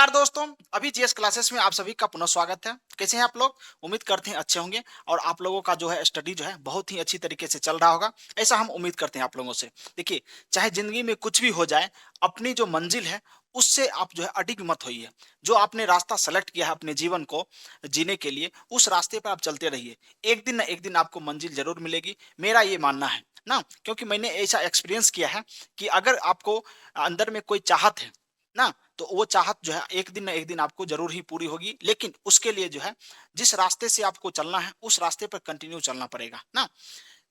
नमस्कार दोस्तों, अभी जीएस क्लासेस में आप सभी का पुनः स्वागत है। कैसे हैं आप लोग? उम्मीद करते हैं अच्छे होंगे और आप लोगों का जो है स्टडी जो है बहुत ही अच्छी तरीके से चल रहा होगा। ऐसा हम उम्मीद करते हैं आप लोगों से। देखिए, चाहे ज़िंदगी में कुछ भी हो जाए, अपनी जो मंजिल है उससे आप जो है अडिग मत होइए। जो आपने रास्ता सेलेक्ट किया है अपने जीवन को जीने के लिए, उस रास्ते पर आप चलते रहिए। एक दिन ना एक दिन आपको मंजिल ज़रूर मिलेगी, मेरा ये मानना है ना। क्योंकि मैंने ऐसा एक्सपीरियंस किया है कि अगर आपको अंदर में कोई चाहत है ना, तो वो चाहत जो है एक दिन ना एक दिन आपको ज़रूर ही पूरी होगी। लेकिन उसके लिए जो है जिस रास्ते से आपको चलना है, उस रास्ते पर कंटिन्यू चलना पड़ेगा ना।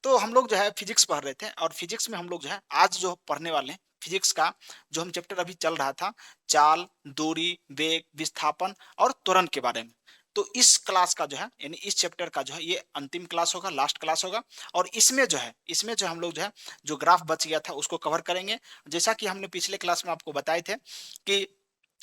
तो हम लोग जो है फिजिक्स पढ़ रहे थे और फिजिक्स में हम लोग जो है आज जो पढ़ने वाले हैं फिजिक्स का जो हम चैप्टर अभी चल रहा था, चाल, दूरी, वेग, विस्थापन और त्वरण के बारे में। तो इस क्लास का जो है यानी इस चैप्टर का जो है ये अंतिम क्लास होगा, लास्ट क्लास होगा। और इसमें जो हम लोग जो है जो ग्राफ बच गया था उसको कवर करेंगे। जैसा कि हमने पिछले क्लास में आपको बताए थे कि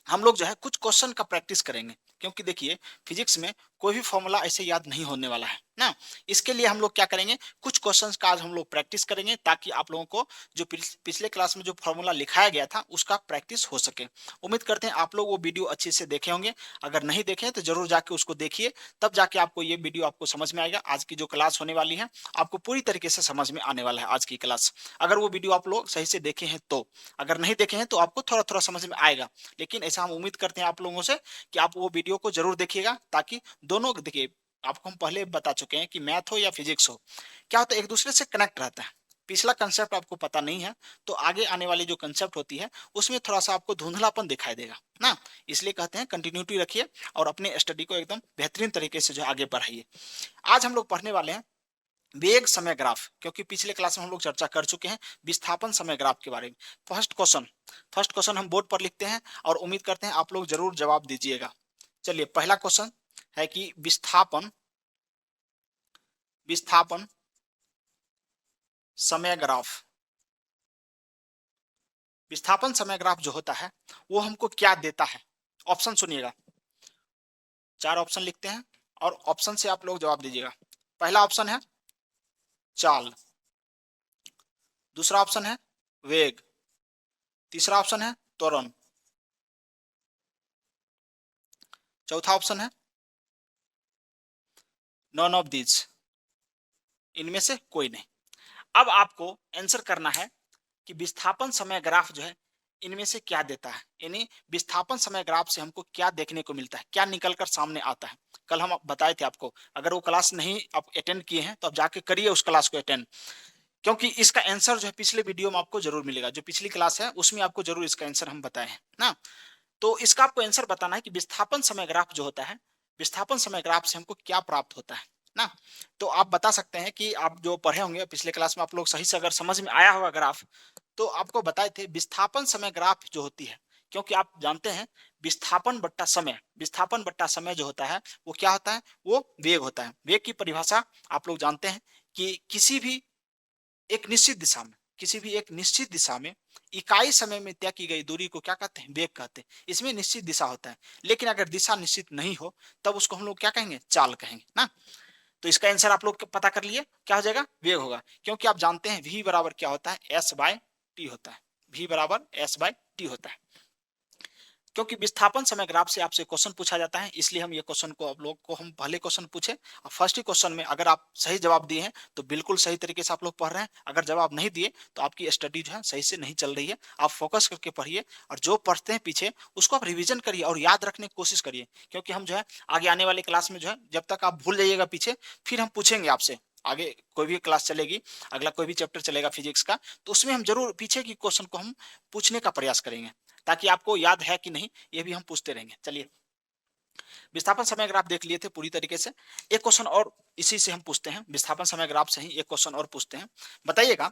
हम लोग जो है कुछ क्वेश्चन का प्रैक्टिस करेंगे। क्योंकि देखिए, फिजिक्स में कोई भी फॉर्मूला ऐसे याद नहीं होने वाला है ना। इसके लिए हम लोग क्या करेंगे, कुछ क्वेश्चंस का आज हम लोग प्रैक्टिस करेंगे ताकि आप लोगों को जो पिछले क्लास में जो फॉर्मूला लिखाया गया था उसका प्रैक्टिस हो सके। उम्मीद करते हैं आप लोग वो वीडियो अच्छे से देखे होंगे। अगर नहीं देखे तो जरूर जाके उसको देखिए, तब जाके आपको ये वीडियो आपको समझ में आएगा। आज की जो क्लास होने वाली है आपको पूरी तरीके से समझ में आने वाला है आज की क्लास, अगर वो वीडियो आप लोग सही से देखे हैं तो। अगर नहीं देखे हैं तो आपको थोड़ा थोड़ा समझ में आएगा। लेकिन ऐसा हम उम्मीद करते हैं आप लोगों से कि आप वो वीडियो को जरूर देखिएगा, ताकि दोनों देखिए, आपको हम पहले बता चुके हैं कि मैथ हो या फिजिक्स हो, क्या होता है एक दूसरे से कनेक्ट रहता है। पिछला कंसेप्ट आपको पता नहीं है तो आगे आने वाली जो कंसेप्ट होती है उसमें थोड़ा सा आपको धुंधलापन दिखाई देगा ना। इसलिए कहते हैं कंटिन्यूटी रखिए और अपने स्टडी को एकदम बेहतरीन तरीके से जो आगे बढ़ाइए। आज हम लोग पढ़ने वाले हैं वेग समय ग्राफ, क्योंकि पिछले क्लास में हम लोग चर्चा कर चुके हैं विस्थापन समय ग्राफ के बारे में। फर्स्ट क्वेश्चन हम बोर्ड पर लिखते हैं और उम्मीद करते हैं आप लोग जरूर जवाब दीजिएगा। चलिए, पहला क्वेश्चन है कि विस्थापन विस्थापन समय ग्राफ। विस्थापन समय ग्राफ जो होता है वो हमको क्या देता है? ऑप्शन सुनिएगा, 4 ऑप्शन लिखते हैं और ऑप्शन से आप लोग जवाब दीजिएगा। पहला ऑप्शन है चाल, दूसरा ऑप्शन है वेग, तीसरा ऑप्शन है त्वरण, चौथा ऑप्शन है नॉन ऑफ दीज, इनमें से कोई नहीं। अब आपको आंसर करना है कि विस्थापन समय ग्राफ जो है इनमें से क्या देता है, यानी विस्थापन समय ग्राफ से हमको क्या देखने को मिलता है, क्या निकल कर सामने आता है। कल हम बताए थे आपको, अगर वो क्लास नहीं आप अटेंड किए हैं तो आप जाके करिए उस क्लास को अटेंड। क्योंकि इसका आंसर जो है पिछले वीडियो में आपको जरूर मिलेगा, जो पिछली क्लास है उसमें आपको जरूर इसका आंसर हम बताए हैं ना। तो इसका आपको आंसर बताना है कि विस्थापन समय ग्राफ जो होता है, विस्थापन समय ग्राफ से हमको क्या प्राप्त होता है ना। तो आप बता सकते हैं कि आप जो पढ़े होंगे पिछले क्लास में, आप लोग सही से अगर समझ में आया होगा ग्राफ, तो आपको बताए थे विस्थापन समय ग्राफ जो होती है। क्योंकि आप जानते हैं विस्थापन बट्टा समय जो होता है वो क्या होता है, वो वेग होता है। वेग की परिभाषा आप लोग जानते हैं कि किसी भी एक निश्चित दिशा में इकाई समय में तय की गई दूरी को क्या कहते हैं, वेग कहते हैं। इसमें निश्चित दिशा होता है, लेकिन अगर दिशा निश्चित नहीं हो तब उसको हम लोग क्या कहेंगे, चाल कहेंगे ना। तो इसका आंसर आप लोग पता कर लिए, क्या हो जाएगा, वेग होगा। क्योंकि आप जानते हैं v बराबर क्या होता है, एस बाय टी होता है। v बराबर एस बाय टी होता है। क्योंकि विस्थापन समय ग्राफ से आपसे क्वेश्चन पूछा जाता है, इसलिए हम ये क्वेश्चन को आप लोग को हम पहले क्वेश्चन पूछे और फर्स्ट ही क्वेश्चन में अगर आप सही जवाब दिए हैं तो बिल्कुल सही तरीके से आप लोग पढ़ रहे हैं। अगर जवाब नहीं दिए तो आपकी स्टडी जो है सही से नहीं चल रही है। आप फोकस करके पढ़िए और जो पढ़ते हैं पीछे उसको आप रिविजन करिए और याद रखने की कोशिश करिए। क्योंकि हम जो है आगे आने वाले क्लास में जो है जब तक आप भूल जाइएगा पीछे, फिर हम पूछेंगे आपसे। आगे कोई भी क्लास चलेगी, अगला कोई भी चैप्टर चलेगा फिजिक्स का, तो उसमें हम जरूर पीछे की क्वेश्चन को हम पूछने का प्रयास करेंगे, ताकि आपको याद है कि नहीं ये भी हम पूछते रहेंगे। चलिए, विस्थापन समय ग्राफ देख लिए थे पूरी तरीके से। एक क्वेश्चन और इसी से हम पूछते हैं, विस्थापन समय ग्राफ से ही एक क्वेश्चन और पूछते हैं। बताइएगा,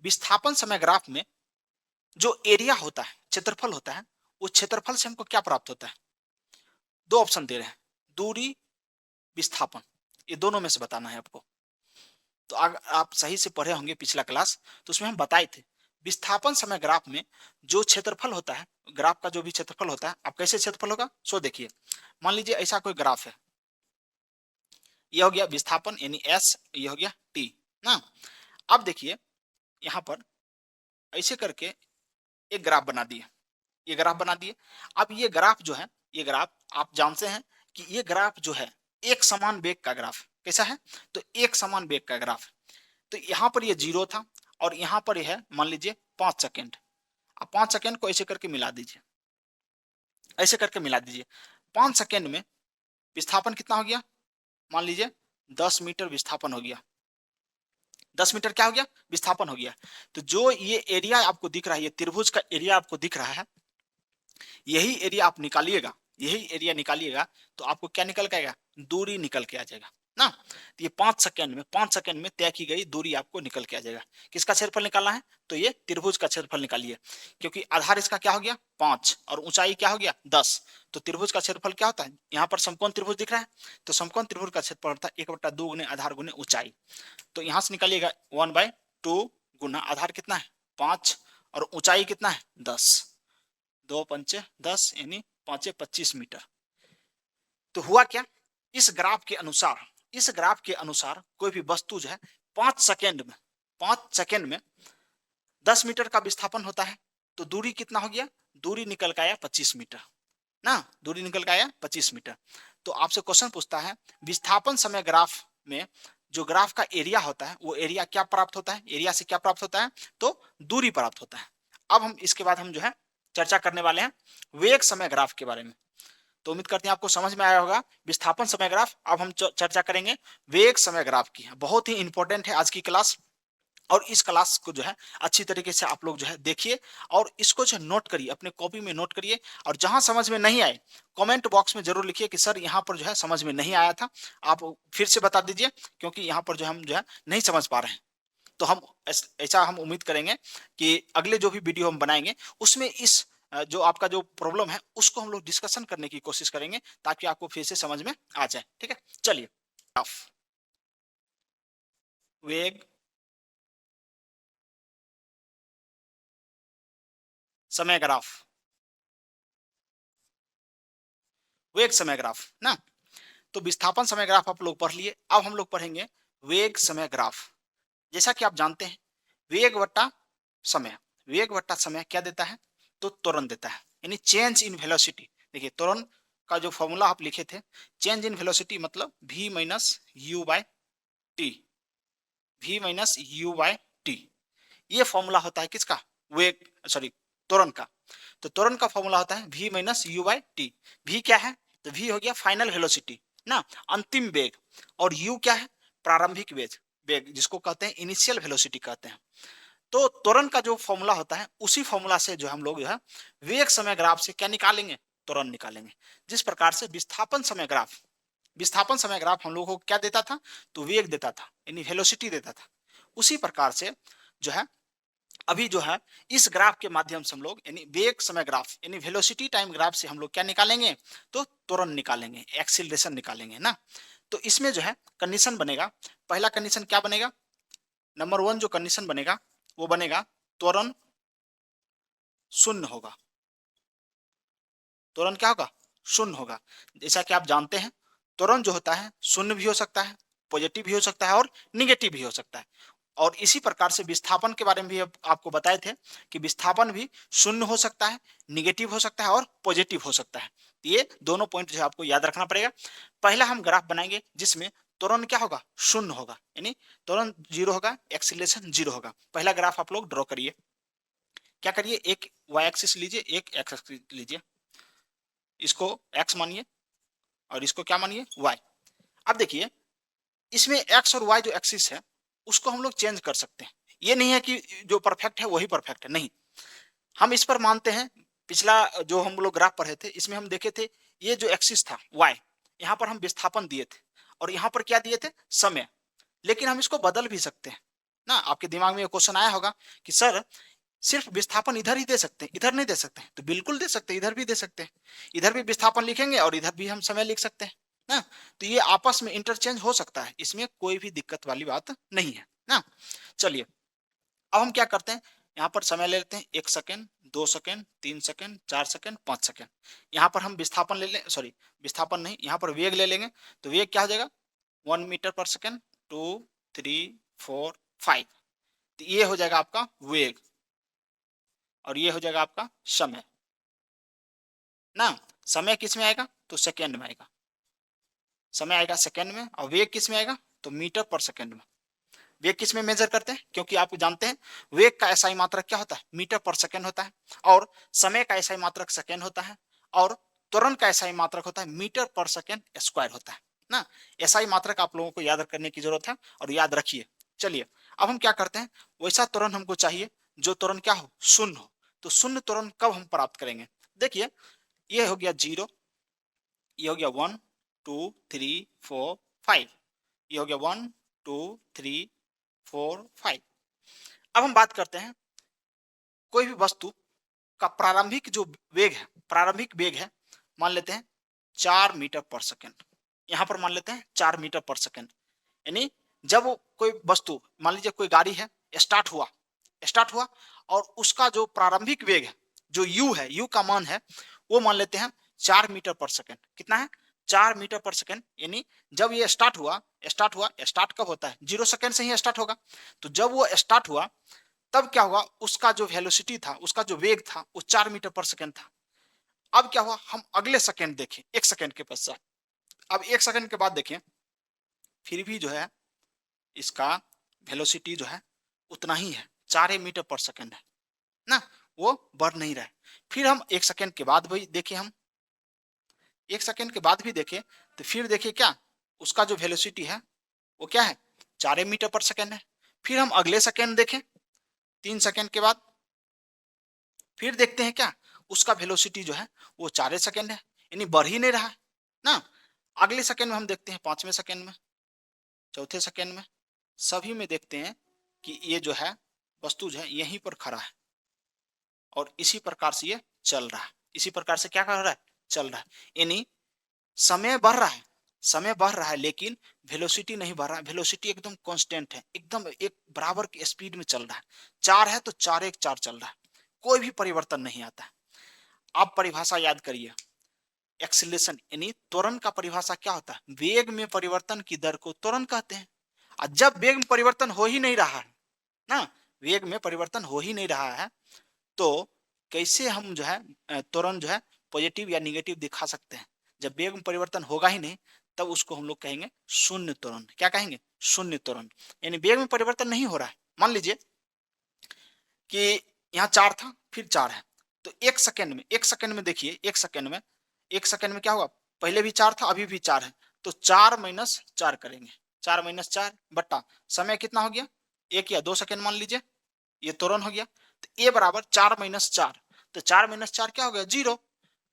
विस्थापन समय ग्राफ में जो एरिया होता है, क्षेत्रफल होता है, उस क्षेत्रफल से हमको क्या प्राप्त होता है? 2 ऑप्शन दे रहे हैं, दूरी, विस्थापन, ये दोनों में से बताना है आपको। तो अगर आप सही से पढ़े होंगे पिछला क्लास, तो उसमें हम बताए थे विस्थापन समय ग्राफ में जो क्षेत्रफल होता है, ग्राफ का जो भी क्षेत्रफल होता है, अब कैसे क्षेत्रफल होगा सो देखिए। मान लीजिए ऐसा कोई ग्राफ है, ये हो गया विस्थापन यानी एस, ये हो गया टी ना। अब देखिए यहाँ पर ऐसे करके एक ग्राफ बना दिए। ये ग्राफ बना दिए। अब ये ग्राफ जो है, ये ग्राफ आप जानते हैं कि ये ग्राफ जो है एक समान वेग का ग्राफ, कैसा है? तो एक समान वेग का ग्राफ। तो यहाँ पर ये 0 था और यहाँ पर ये है मान लीजिए 5 सेकंड। अब 5 सेकंड को ऐसे करके मिला दीजिए, ऐसे करके मिला दीजिए। 5 सेकंड में विस्थापन कितना हो गया? मान लीजिए 10 मीटर विस्थापन हो गया। 10 मीटर क्या हो गया? विस्थापन हो गया। तो जो ये एरिया आपको दिख रहा है, ये त्रिभुज का एरिया आपको दिख रहा है, यही एरिया आप निकालिएगा, यही एरिया निकालिएगा तो आपको क्या निकल के आएगा? दूरी निकल के आ जाएगा ना। तो ये 5 सेकंड में तय की गई दूरी आपको निकल के आ जाएगा। किसका क्षेत्रफल निकालना है? तो ये त्रिभुज का क्षेत्रफल निकालिए, क्योंकि आधार इसका क्या हो गया? 5 और ऊंचाई क्या हो गया? 10। तो त्रिभुज का क्षेत्रफल क्या होता है? यहाँ पर समकोण त्रिभुज दिख रहा है, तो समकोण त्रिभुज का क्षेत्रफल होता है 1/2 गुने आधार गुने ऊंचाई। तो यहां से निकालिएगा 1/2 गुना आधार कितना है? 5 और ऊंचाई कितना है? 10। 2 पंचे 10 यानी 5 25 मीटर। तो हुआ क्या? इस ग्राफ के अनुसार, इस ग्राफ के अनुसार कोई भी वस्तु जो है 5 सेकंड में, 5 सेकंड में 10 मीटर का विस्थापन होता है। तो दूरी कितना हो गया? दूरी निकल के आया 25 मीटर ना, दूरी निकल के आया 25 मीटर। तो आपसे क्वेश्चन पूछता है विस्थापन समय ग्राफ में जो ग्राफ का एरिया होता है वो एरिया क्या प्राप्त होता है? एरिया से क्या प्राप्त होता है? तो दूरी प्राप्त होता है। अब हम इसके बाद हम जो है चर्चा करने वाले हैं वेग समय ग्राफ के बारे में। तो उम्मीद करते हैं आपको समझ में आया होगा विस्थापन समय ग्राफ। अब हम चर्चा करेंगे वेग समय ग्राफ की। बहुत ही इंपॉर्टेंट है आज की क्लास, और इस क्लास को जो है अच्छी तरीके से आप लोग जो है देखिए और इसको जो नोट करिए, अपने कॉपी में नोट करिए। और जहां समझ में नहीं आए कमेंट बॉक्स में जरूर लिखिए कि सर यहाँ पर जो है समझ में नहीं आया था, आप फिर से बता दीजिए, क्योंकि यहाँ पर जो हम जो है नहीं समझ पा रहे हैं। तो हम ऐसा हम उम्मीद करेंगे कि अगले जो भी वीडियो हम बनाएंगे उसमें इस जो आपका जो प्रॉब्लम है उसको हम लोग डिस्कशन करने की कोशिश करेंगे, ताकि आपको फिर से समझ में आ जाए। ठीक है, चलिए। वेग समय ग्राफ, वेग समय ग्राफ ना। तो विस्थापन समय ग्राफ आप लोग पढ़ लिए। अब हम लोग पढ़ेंगे वेग समय ग्राफ। जैसा कि आप जानते हैं वेग वट्टा समय, वेग वट्टा समय क्या देता है? तो त्वरण देता है, यानी चेंज इन वेलोसिटी। देखिए त्वरण का जो फॉर्मूला आप लिखे थे, चेंज इन वेलोसिटी मतलब v minus u by t, v minus u by t. ये फॉर्मूला होता है किसका? वेग सॉरी त्वरण का। तो त्वरण का फॉर्मूला होता है v minus u by t. v क्या है? तो v हो गया फाइनल वेलोसिटी ना, अंतिम वेग। और u क्या है? प्रारंभिक वेग, वेग जिसको कहते हैं इनिशियल वेलोसिटी कहते हैं। तो त्वरण का जो फॉर्मूला होता है उसी फॉर्मूला से जो हम लोग जो है वेग समय ग्राफ से क्या निकालेंगे? त्वरण निकालेंगे। जिस प्रकार से विस्थापन समय ग्राफ, विस्थापन समय ग्राफ हम लोग को क्या देता था? तो वेग देता था, यानी वेलोसिटी देता था। उसी प्रकार से जो है अभी जो है इस ग्राफ के माध्यम से हम लोग यानी वेग समय ग्राफ यानी वेलोसिटी टाइम ग्राफ से हम लोग क्या निकालेंगे? तो त्वरण निकालेंगे, एक्सीलरेशन निकालेंगे ना। तो इसमें जो है कंडीशन बनेगा, पहला कंडीशन क्या बनेगा? नंबर 1 जो कंडीशन बनेगा वो बनेगा त्वरण शून्य होगा। त्वरण क्या होगा? शून्य होगा। जैसा कि आप जानते हैं त्वरण जो होता है शून्य भी हो सकता है, पॉजिटिव भी हो सकता है और निगेटिव भी हो सकता है। और इसी प्रकार से विस्थापन के बारे में भी आपको बताए थे कि विस्थापन भी शून्य हो सकता है, निगेटिव हो सकता है और पॉजिटिव हो सकता है। ये दोनों पॉइंट जो है आपको याद रखना पड़ेगा। पहला हम ग्राफ बनाएंगे जिसमें त्वरण क्या होगा? शून्य होगा, यानी त्वरण 0 होगा, एक्सीलरेशन 0 होगा। पहला ग्राफ आप लोग ड्रॉ करिए। क्या करिए? एक वाई एक्सिस लीजिए, एक एक्स एक्सिस लीजिए, इसको एक्स मानिए और इसको क्या मानिए? वाई। अब देखिए इसमें एक्स और वाई जो एक्सिस है उसको हम लोग चेंज कर सकते हैं। ये नहीं है कि जो परफेक्ट है वही परफेक्ट है, नहीं। हम इस पर मानते हैं पिछला जो हम लोग ग्राफ पढ़े थे इसमें हम देखे थे ये जो एक्सिस था वाई, यहाँ पर हम विस्थापन दिए थे और यहाँ पर क्या दिए थे? समय। लेकिन हम इसको बदल भी सकते हैं ना। आपके दिमाग में ये क्वेश्चन आया होगा कि सर सिर्फ विस्थापन इधर ही दे सकते हैं, इधर नहीं दे सकते हैं। तो बिल्कुल दे सकते हैं, इधर भी दे सकते हैं। इधर भी विस्थापन लिखेंगे और इधर भी हम समय लिख सकते हैं ना। तो ये आपस में इंटरचेंज हो सकता है, इसमें कोई भी दिक्कत वाली बात नहीं है ना। चलिए अब हम क्या करते हैं, यहाँ पर समय ले लेते हैं 1 second, 2 second, 3 second, 4 second, 5 second. यहाँ पर हम विस्थापन ले लें, सॉरी विस्थापन नहीं, यहाँ पर वेग ले लेंगे। तो वेग क्या हो जाएगा? 1 मीटर पर सेकेंड, 2, 3, 4, 5। तो ये हो जाएगा आपका वेग और ये हो जाएगा आपका समय। ना। समय किस में आएगा? तो सेकेंड में आएगा। समय आएगा सेकेंड में, और वेग किस में आएगा? तो मीटर पर सेकेंड में। वेग किस में मेजर करते हैं? क्योंकि आप जानते हैं वेग का एसआई मात्रक क्या होता है? मीटर पर सेकेंड होता है। और समय का एसआई मात्रक सेकेंड होता है। और त्वरण का एसआई मात्रक होता है मीटर पर सेकेंड स्क्वायर होता है ना। एसआई मात्रक आप लोगों को याद करने की जरूरत है, और याद रखिए। चलिए अब हम क्या करते हैं, वैसा त्वरण हमको चाहिए जो त्वरण क्या हो? शून्य हो। तो शून्य त्वरण कब हम प्राप्त करेंगे? देखिए, ये हो गया 0, ये हो गया 1 2 3 4 5, ये हो गया 1 2 3 4 5। अब हम बात करते हैं कोई भी वस्तु का प्रारंभिक वेग है, मान लेते हैं 4 मीटर पर सेकेंड। यहां पर मान लेते हैं 4 मीटर पर सेकेंड। यानी जब कोई वस्तु, मान लीजिए कोई गाड़ी है, स्टार्ट हुआ और उसका जो प्रारंभिक वेग है, जो यू है, यू का मान है, वो मान लेते हैं 4 मीटर पर सेकेंड। कितना है? 4 मीटर पर सेकेंड। यानी जब ये स्टार्ट कब होता है? 0 सेकेंड से ही स्टार्ट होगा। तो जब वो स्टार्ट हुआ तब क्या हुआ, उसका जो वेलोसिटी था, उसका जो वेग था, वो 4 मीटर पर सेकेंड था। अब क्या हुआ, हम अगले सेकेंड देखें, 1 सेकेंड के पश्चात। अब 1 सेकेंड के बाद देखें, फिर भी जो है इसका वेलोसिटी जो है उतना ही है, 4 मीटर पर सेकेंड है ना, वो बढ़ नहीं रहा है। फिर हम 1 सेकेंड के बाद भी देखें, हम 1 सेकेंड के बाद भी देखें, तो फिर देखिए क्या, उसका जो वेलोसिटी है वो क्या है? 4 मीटर पर सेकेंड है। फिर हम अगले सेकेंड देखें, 3 सेकेंड के बाद, फिर देखते हैं क्या, उसका वेलोसिटी जो है वो 4 सेकेंड है, यानी बढ़ ही नहीं रहा है ना। अगले सेकेंड में हम देखते हैं, 5वें सेकेंड में, चौथे सेकेंड में, सभी में देखते हैं कि ये जो है वस्तु जो है यहीं पर खड़ा है, और इसी प्रकार से ये चल रहा है। इसी प्रकार से क्या कर रहा है? चल रहा है। यानी समय बढ़ रहा है, समय बढ़ रहा है, लेकिन वेलोसिटी नहीं बढ़ रहा है। वेलोसिटी एकदम कांस्टेंट है, एकदम एक बराबर की स्पीड में चल रहा है। 4 है तो 4 1 4 चल रहा है, कोई भी परिवर्तन नहीं आता है। आप परिभाषा याद करिए, एक्सीलरेशन यानी त्वरण का परिभाषा क्या होता है? वेग में परिवर्तन की दर को त्वरण कहते हैं। और जब वेग में परिवर्तन हो ही नहीं रहा है ना, वेग में परिवर्तन हो ही नहीं रहा है, तो कैसे हम जो है त्वरण जो है पॉजिटिव या निगेटिव दिखा सकते हैं? जब वेग में परिवर्तन होगा ही नहीं, तब उसको हम लोग कहेंगे शून्य त्वरण। क्या कहेंगे? शून्य त्वरण। यानी वेग में परिवर्तन नहीं हो रहा है। मान लीजिए कि यहाँ 4 था, फिर 4 है, तो 1 सेकेंड में देखिए, 1 सेकेंड में क्या होगा? पहले भी 4 था, अभी भी 4 है, तो 4 - 4 करेंगे। 4 - 4 बट्टा समय कितना हो गया? 1 या 2 सेकेंड मान लीजिए, ये त्वरण हो गया। तो ए बराबर 4 - 4, तो 4 - 4 क्या हो गया? 0।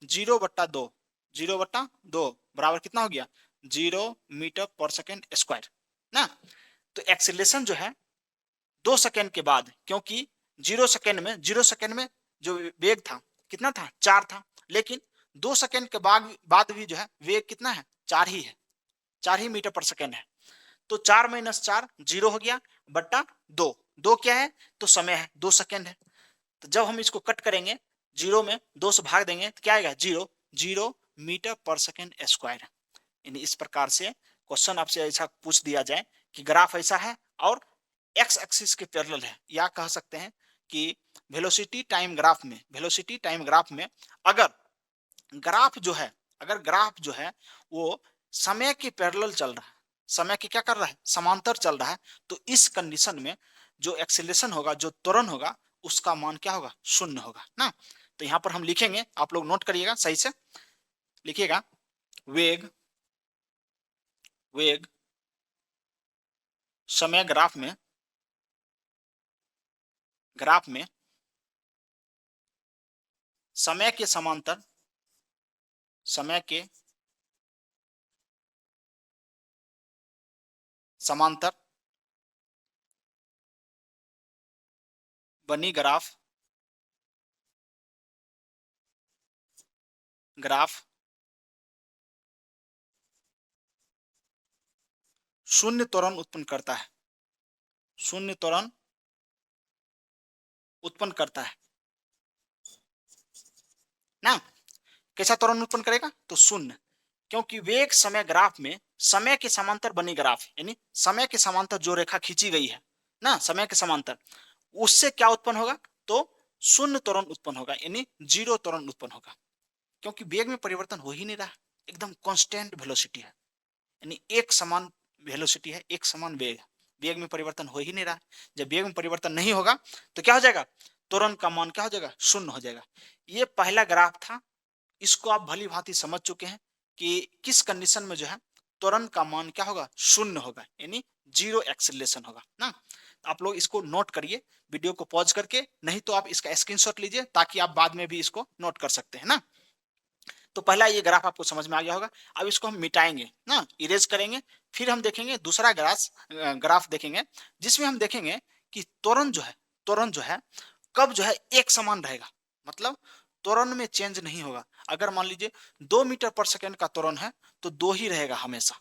0/2, 0/2 बराबर कितना हो गया? 0 मीटर पर सेकेंड स्क्वायर ना। तो एक्सीलरेशन जो है 2 सेकेंड के बाद, क्योंकि 0 सेकेंड में जो वेग था कितना था? 4 था, लेकिन 2 सेकेंड के बाद भी जो है वेग कितना है? 4 ही है, 4 ही मीटर पर सेकेंड है। तो 4 - 4 0 हो गया, बट्टा 2। 2 क्या है? तो समय है, 2 सेकेंड है। तो जब हम इसको कट करेंगे, 0 में 2 से भाग देंगे तो क्या आएगा? 0। 0 मीटर पर सेकेंड स्क्वायर। यानी इस प्रकार से क्वेश्चन आपसे ऐसा पूछ दिया जाए कि ग्राफ ऐसा है और एक्स एक्सिस के पैरेलल है, या कह सकते हैं कि वेलोसिटी टाइम ग्राफ में अगर ग्राफ जो है वो समय के पैरेलल चल रहा है, समय के क्या कर रहा है? समांतर चल रहा है, तो इस कंडीशन में जो एक्सेलरेशन होगा, जो त्वरण होगा, उसका मान क्या होगा? शून्य होगा ना। तो यहां पर हम लिखेंगे, आप लोग नोट करिएगा, सही से लिखिएगा। वेग वेग समय ग्राफ में समय के समांतर बनी ग्राफ शून्य त्वरण उत्पन्न करता है ना। कैसा त्वरण उत्पन्न करेगा? तो शून्य, क्योंकि वेग समय ग्राफ में समय के समांतर बनी ग्राफ, यानी समय के समांतर जो रेखा खींची गई है ना, समय के समांतर, उससे क्या उत्पन्न होगा? तो शून्य त्वरण उत्पन्न होगा, यानी 0 त्वरण उत्पन्न होगा। क्योंकि वेग में परिवर्तन हो ही नहीं रहा, एकदम कांस्टेंट वेलोसिटी है, यानी एक समान वेलोसिटी है, एक समान वेग है, वेग में परिवर्तन हो ही नहीं रहा। जब वेग में परिवर्तन नहीं होगा तो क्या हो जाएगा, त्वरण का मान क्या हो जाएगा, शून्य हो जाएगा। ये पहला ग्राफ था, इसको आप भली भांति समझ चुके हैं कि किस कंडीशन में जो है त्वरण का मान क्या होगा, शून्य होगा, यानी जीरो एक्सेलरेशन होगा ना। आप लोग इसको नोट करिए वीडियो को पॉज करके, नहीं तो आप इसका स्क्रीनशॉट लीजिए ताकि आप बाद में भी इसको नोट कर सकते हैं ना। तो पहला ये ग्राफ आपको समझ में आ गया होगा। अब इसको हम मिटाएंगे ना, इरेज करेंगे, फिर हम देखेंगे दूसरा ग्राफ देखेंगे, जिसमें हम देखेंगे कि त्वरण जो है कब जो है एक समान रहेगा, मतलब त्वरण में चेंज नहीं होगा। अगर मान लीजिए 2 मीटर पर सेकेंड का त्वरण है तो दो ही रहेगा हमेशा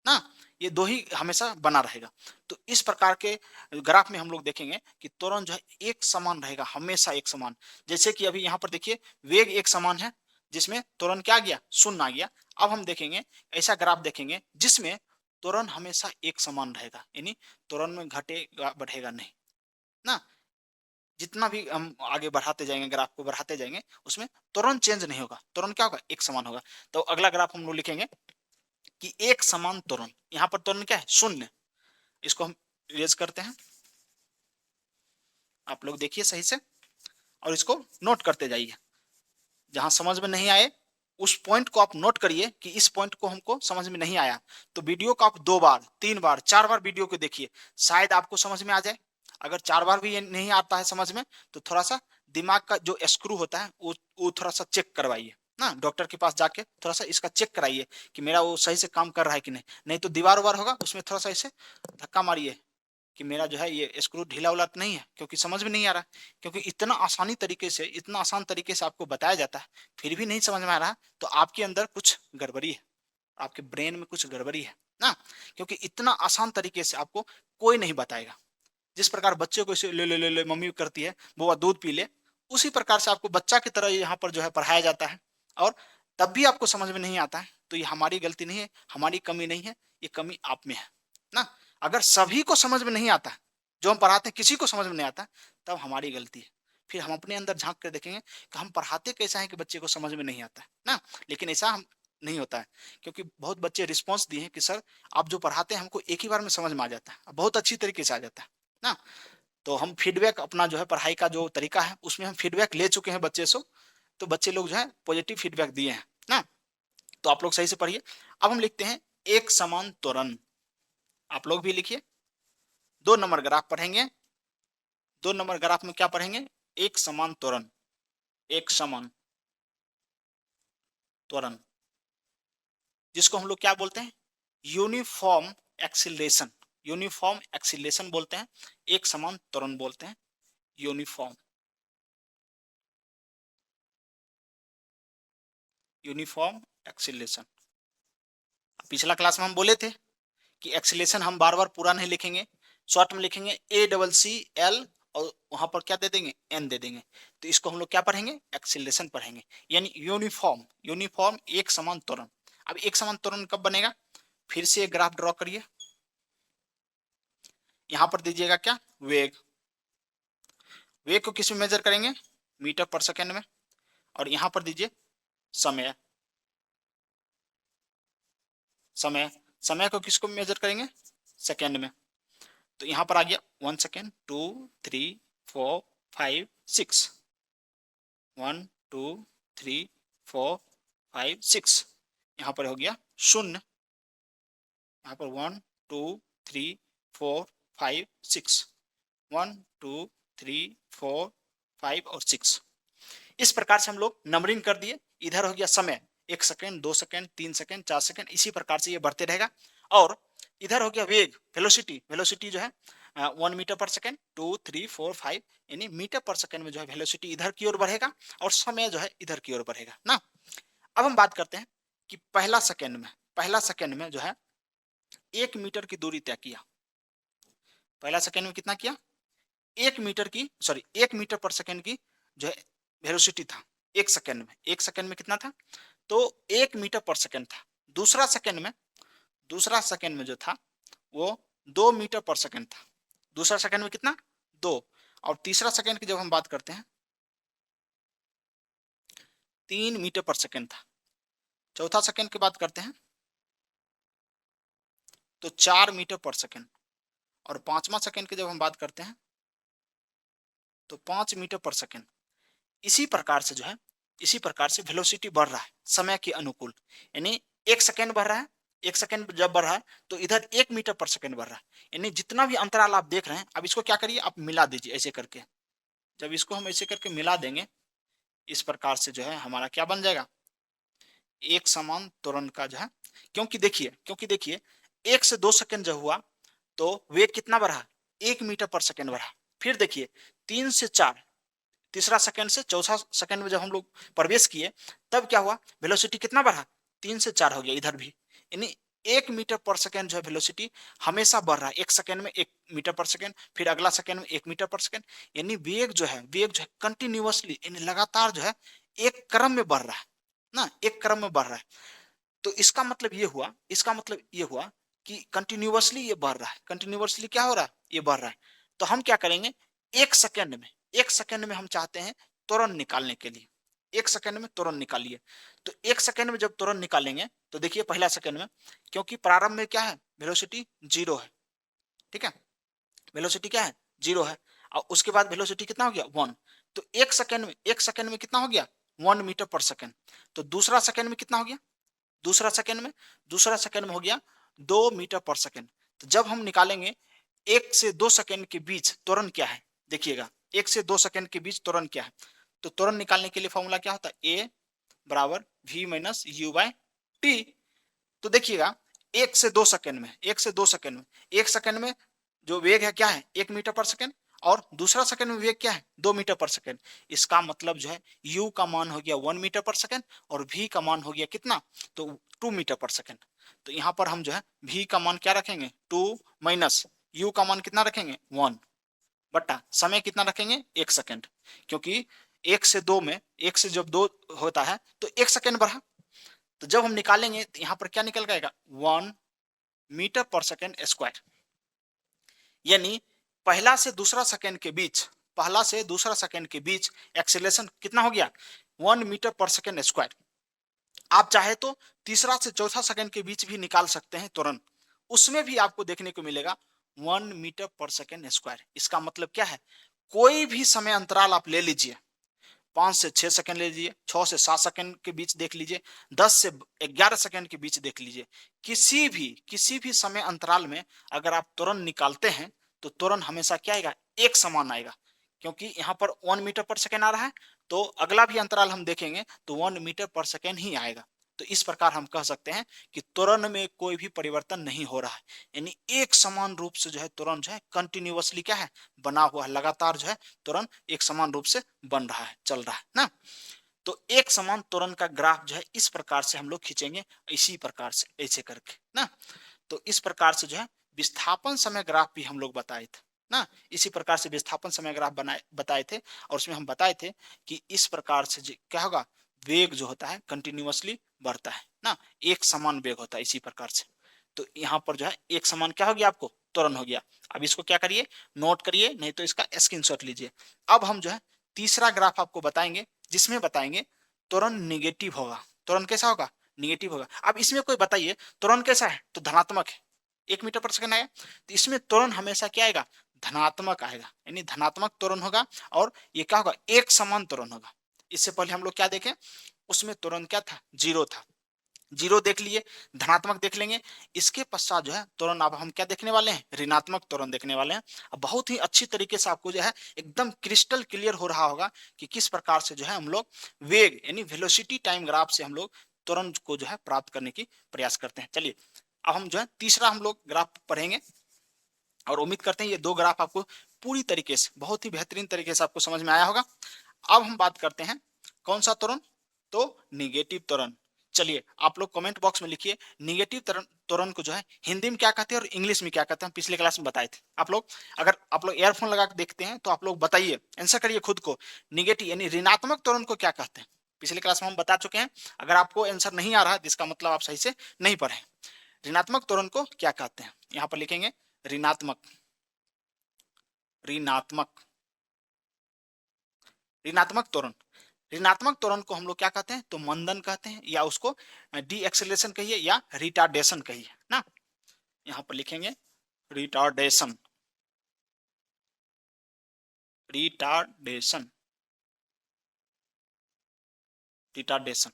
ना, ये दो ही हमेशा बना रहेगा। तो इस प्रकार के ग्राफ में हम लोग देखेंगे कि त्वरण जो है एक समान रहेगा, हमेशा एक समान। जैसे कि अभी यहाँ पर देखिए वेग एक समान है, जिसमें त्वरण क्या आ गया, शून्य आ गया। अब हम देखेंगे ऐसा ग्राफ देखेंगे जिसमें त्वरण हमेशा एक समान रहेगा, यानी त्वरण में घटेगा बढ़ेगा नहीं ना। जितना भी हम आगे बढ़ाते जाएंगे, ग्राफ को बढ़ाते जाएंगे, उसमें त्वरण चेंज नहीं होगा, त्वरण क्या होगा, एक समान होगा। तो अगला ग्राफ हम लोग लिखेंगे कि एक समान त्वरण, यहां पर त्वरण क्या है, शून्य। इसको हम इरेज करते हैं, आप लोग देखिए सही से और इसको नोट करते जाइए। जहां समझ में नहीं आए उस पॉइंट को आप नोट करिए कि इस पॉइंट को हमको समझ में नहीं आया, तो वीडियो को आप 2 बार 3 बार 4 बार वीडियो को देखिए, शायद आपको समझ में आ जाए। अगर 4 बार भी ये नहीं आता है समझ में, तो थोड़ा सा दिमाग का जो स्क्रू होता है वो थोड़ा सा चेक करवाइए ना, डॉक्टर के पास जाके थोड़ा सा इसका चेक कराइए कि मेरा वो सही से काम कर रहा है कि नहीं। नहीं तो दीवार उवार होगा उसमें थोड़ा सा इसे धक्का मारिए कि मेरा जो है ये स्क्रू ढीला उला तो नहीं है, क्योंकि समझ में नहीं आ रहा। क्योंकि इतना आसान तरीके से आपको बताया जाता है, फिर भी नहीं समझ में आ रहा, तो आपके अंदर कुछ गड़बड़ी है, आपके ब्रेन में कुछ गड़बड़ी है ना। क्योंकि इतना आसान तरीके से आपको कोई नहीं बताएगा। जिस प्रकार बच्चे को इसे ले ले ले ले मम्मी करती है, वो दूध पी ले, उसी प्रकार से आपको बच्चा की तरह यहाँ पर जो है पढ़ाया जाता है। और तब भी आपको समझ में नहीं आता है, तो ये हमारी गलती नहीं है, हमारी कमी नहीं है, ये कमी आप में है ना। अगर सभी को समझ में नहीं आता, जो हम पढ़ाते हैं किसी को समझ में नहीं आता, तब हमारी गलती है। फिर हम अपने अंदर झांक कर देखेंगे कि हम पढ़ाते कैसा है कि बच्चे को समझ में नहीं आता है ना। लेकिन ऐसा हम नहीं होता है, क्योंकि बहुत बच्चे रिस्पॉन्स दिए हैं कि सर आप जो पढ़ाते हैं हमको एक ही बार में समझ में आ जाता है, बहुत अच्छी तरीके से आ जाता है ना। तो हम फीडबैक अपना जो है पढ़ाई का जो तरीका है उसमें हम फीडबैक ले चुके हैं बच्चे से, तो बच्चे लोग जो है पॉजिटिव फीडबैक दिए हैं ना। तो आप लोग सही से पढ़िए। अब हम लिखते हैं एक समान त्वरण, आप लोग भी लिखिए। 2 नंबर ग्राफ पढ़ेंगे, 2 नंबर ग्राफ में क्या पढ़ेंगे, एक समान त्वरण, एक समान त्वरण, जिसको हम लोग क्या बोलते हैं, यूनिफॉर्म एक्सिलेशन, यूनिफॉर्म एक्सिलेशन बोलते हैं, एक समान त्वरण बोलते हैं, यूनिफॉर्म, यूनिफॉर्म एक्सिलेशन। पिछला क्लास में हम बोले थे कि एक्सिलेशन हम बार बार पूरा नहीं लिखेंगे, शॉर्ट में लिखेंगे ACCL और वहां पर क्या दे देंगे, एन दे देंगे। तो इसको हम लोग क्या पढ़ेंगे, एक्सिलेशन पढ़ेंगे, यानी यूनिफॉर्म, यूनिफॉर्म एक समान त्वरण। अब एक समान त्वरण कब बनेगा, फिर से एक ग्राफ ड्रॉ करिए। यहां पर दीजिएगा क्या, वेग, वेग को किस में मेजर करेंगे, मीटर पर सेकेंड में। और यहां पर दीजिए समय, समय, समय को किसको मेजर करेंगे, सेकेंड में। तो यहां पर आ गया 1 सेकेंड, 2 3 4 5 6, 1 2 3 4 5 6, यहां पर हो गया शून्य, यहाँ पर 1 2 3 4 5 6, 1 2 3 4 5 और 6। इस प्रकार से हम लोग नंबरिंग कर दिए। इधर हो गया समय, 1 सेकेंड, 2 सेकेंड, 3 सेकेंड, 4 सेकेंड, इसी प्रकार से ये बढ़ते रहेगा। और इधर हो गया वेग, वेलोसिटी, वेलोसिटी जो है 1 मीटर पर सेकेंड, 2 3 4 5, यानी मीटर पर सेकेंड में जो है वेलोसिटी इधर की ओर बढ़ेगा और समय जो है इधर की ओर बढ़ेगा ना। अब हम बात करते हैं कि पहला सेकेंड में जो है 1 मीटर की दूरी तय किया, पहला सेकेंड में कितना किया, 1 मीटर की, सॉरी 1 मीटर पर सेकेंड की जो है वेलोसिटी था, 1 सेकेंड में, 1 सेकेंड में कितना था, तो 1 मीटर पर सेकेंड था। दूसरा सेकेंड में जो था वो 2 मीटर पर सेकेंड था, दूसरा सेकेंड में कितना, 2। और तीसरा सेकेंड की जब हम बात करते हैं, 3 मीटर पर सेकेंड था। चौथा सेकेंड की बात करते हैं तो 4 मीटर पर सेकेंड, और पांचवा सेकेंड की जब हम बात करते हैं तो 5 मीटर पर सेकेंड। इसी प्रकार से जो है, इसी प्रकार से वेलोसिटी बढ़ रहा है समय के अनुकूल, यानी 1 सेकेंड बढ़ रहा है, 1 सेकेंड जब बढ़ रहा है तो इधर 1 मीटर पर सेकेंड बढ़ रहा है, यानी जितना भी अंतराल आप देख रहे हैं, अब इसको क्या करिए, आप मिला दीजिए ऐसे करके। जब इसको हम ऐसे करके मिला देंगे, इस प्रकार से जो है हमारा क्या बन जाएगा, एक समान त्वरण का जो है, क्योंकि देखिए 1 से 2 सेकेंड जब हुआ तो वेग कितना बढ़ा, 1 मीटर पर सेकेंड बढ़ा। फिर देखिए 3 से 4, तीसरा सेकंड से चौथा सेकंड में जब हम लोग प्रवेश किए, तब क्या हुआ, वेलोसिटी कितना बढ़ा, 3 से 4 हो गया इधर भी, यानी 1 मीटर पर सेकंड जो है वेलोसिटी हमेशा बढ़ रहा है, 1 सेकंड में 1 मीटर पर सेकंड, फिर अगला सेकंड में 1 मीटर पर सेकंड, यानी वेग जो है कंटिन्यूअसली, यानी लगातार जो है एक क्रम में बढ़ रहा है ना, एक क्रम में बढ़ रहा है। तो इसका मतलब ये हुआ कि कंटिन्यूअसली ये बढ़ रहा है, कंटिन्यूअसली क्या हो रहा है, ये बढ़ रहा है। तो हम क्या करेंगे, 1 सेकंड में हम चाहते हैं त्वरण निकालने के लिए, 1 सेकंड में त्वरण निकालिए। तो 1 सेकंड में जब त्वरण निकालेंगे तो देखिए पहला सेकंड में, क्योंकि प्रारंभ में क्या है, वेलोसिटी 0 है, ठीक है, वेलोसिटी क्या है, 0 है, और उसके बाद वेलोसिटी कितना हो गया, 1। तो 1 सेकंड में कितना हो गया, 1 मीटर पर सेकंड। तो दूसरा सेकंड में कितना हो गया, दूसरा सेकंड में हो गया 2 मीटर पर सेकंड। तो जब हम निकालेंगे 1 से 2 सेकंड के बीच त्वरण क्या है, देखिएगा 1 से 2 सेकंड के बीच त्वरण क्या है। तो त्वरण निकालने के लिए फॉर्मूला क्या होता है, ए बराबर v minus u by t. तो देखिएगा 1 से 2 सेकंड में जो वेग है क्या है, 1 मीटर पर सेकंड, और दूसरा सेकंड में वेग क्या है, 2 मीटर पर सेकंड। इसका मतलब जो है u का मान हो गया 1 मीटर पर सेकंड, और v का मान हो गया कितना, तो 2 मीटर पर सेकंड। तो यहाँ पर हम जो है v का मान क्या रखेंगे, 2 माइनस u का मान कितना रखेंगे, 1 बट्टा समय कितना रखेंगे, 1 सेकंड, क्योंकि 1 से जब 2 होता है तो 1 सेकंड बढ़ा। तो जब हम निकालेंगे तो यहाँ पर क्या निकल जाएगा, 1 मीटर पर सेकंड स्क्वायर, यानी पहला से दूसरा सेकंड के बीच एक्सेलरेशन कितना हो गया, 1 मीटर पर सेकंड स्क्वायर। आप चाहे तो तीसरा से चौथा सेकंड के बीच भी निकाल सकते हैं तुरंत, उसमें भी आपको देखने को मिलेगा 1 मीटर पर सेकंड स्क्वायर। इसका मतलब क्या है, कोई भी समय अंतराल आप ले लीजिए, 5 से 6 सेकंड ले लीजिए, 6 से 7 सेकंड के बीच देख लीजिए, 10 से 11 सेकंड के बीच देख लीजिए, किसी भी समय अंतराल में अगर आप त्वरण निकालते हैं तो त्वरण हमेशा क्या आएगा, एक समान आएगा, क्योंकि यहाँ पर 1 मीटर पर सेकंड आ रहा है, तो अगला भी अंतराल हम देखेंगे तो 1 मीटर पर सेकंड ही आएगा। तो इस प्रकार हम कह सकते हैं कि त्वरण में कोई भी परिवर्तन नहीं हो रहा है, यानी एक समान रूप से जो है त्वरण जो है कंटिन्यूअसली क्या है, बना हुआ है, लगातार जो है त्वरण एक समान रूप से बन रहा है, चल रहा है ना। तो एक समान त्वरण का ग्राफ जो है इस प्रकार से हम लोग खींचेंगे, इसी प्रकार से ऐसे करके ना। तो इस प्रकार से जो है विस्थापन समय ग्राफ भी हम लोग बताए थे ना, इसी प्रकार से विस्थापन समय ग्राफ बताए थे, और उसमें हम बताए थे कि इस प्रकार से क्या होगा, वेग जो होता है कंटिन्यूअसली बढ़ता है ना, एक समान वेग होता है इसी प्रकार से। तो यहाँ पर जो है एक समान क्या हो गया, आपको त्वरण हो गया। अब इसको क्या करिए, नोट करिए, नहीं तो इसका स्क्रीनशॉट लीजिए। अब हम जो है तीसरा ग्राफ आपको बताएंगे, जिसमें बताएंगे त्वरण निगेटिव होगा। त्वरण कैसा होगा, निगेटिव होगा। अब इसमें कोई बताइए त्वरण कैसा है, तो धनात्मक है, 1 मीटर पर सेकंड आएगा, तो इसमें त्वरण हमेशा क्या आएगा, धनात्मक आएगा, यानी धनात्मक त्वरण होगा, और ये क्या होगा, एक समान त्वरण होगा। इससे पहले हम लोग क्या देखें, उसमें त्वरण क्या था, 0 था, 0 देख लिए, धनात्मक देख लेंगे। इसके पश्चात जो है त्वरण अब हम क्या देखने वाले हैं, ऋणात्मक त्वरण देखने वाले हैं। अब बहुत ही अच्छी तरीके से आपको जो है एकदम क्रिस्टल क्लियर हो रहा होगा कि किस प्रकार से जो है हम लोग वेग यानी वेलोसिटी टाइम ग्राफ से हम लोग त्वरण को जो है प्राप्त करने की प्रयास करते हैं। चलिए अब हम जो है तीसरा हम लोग ग्राफ पढ़ेंगे, और उम्मीद करते हैं ये 2 ग्राफ आपको पूरी तरीके से, बहुत ही बेहतरीन तरीके से आपको समझ में आया होगा। अब हम बात करते हैं कौन सा त्वरण, तो निगेटिव त्वरण। चलिए आप लोग कमेंट बॉक्स में लिखिए निगेटिव त्वरण को जो है हिंदी में क्या कहते हैं और इंग्लिश में क्या कहते हैं, हम पिछले क्लास में बताए थे। आप लोग अगर आप लोग ईयरफोन लगा के देखते हैं तो आप लोग बताइए, आंसर करिए खुद को, निगेटिव यानी ऋणात्मक त्वरण को क्या कहते हैं। पिछले क्लास में हम बता चुके हैं, अगर आपको आंसर नहीं आ रहा है जिसका मतलब आप सही से नहीं पढ़े। ऋणात्मक त्वरण को क्या कहते हैं, यहाँ पर लिखेंगे ऋणात्मक, ऋणात्मक ऋणात्मक त्वरण। ऋणात्मक त्वरण को हम लोग क्या कहते हैं, तो मंदन कहते हैं, या उसको डी एक्सेलरेशन कहिए या रिटार्डेशन कहिए ना। यहां पर लिखेंगे रिटार्डेशन, रिटार्डेशन, रिटार्डेशन,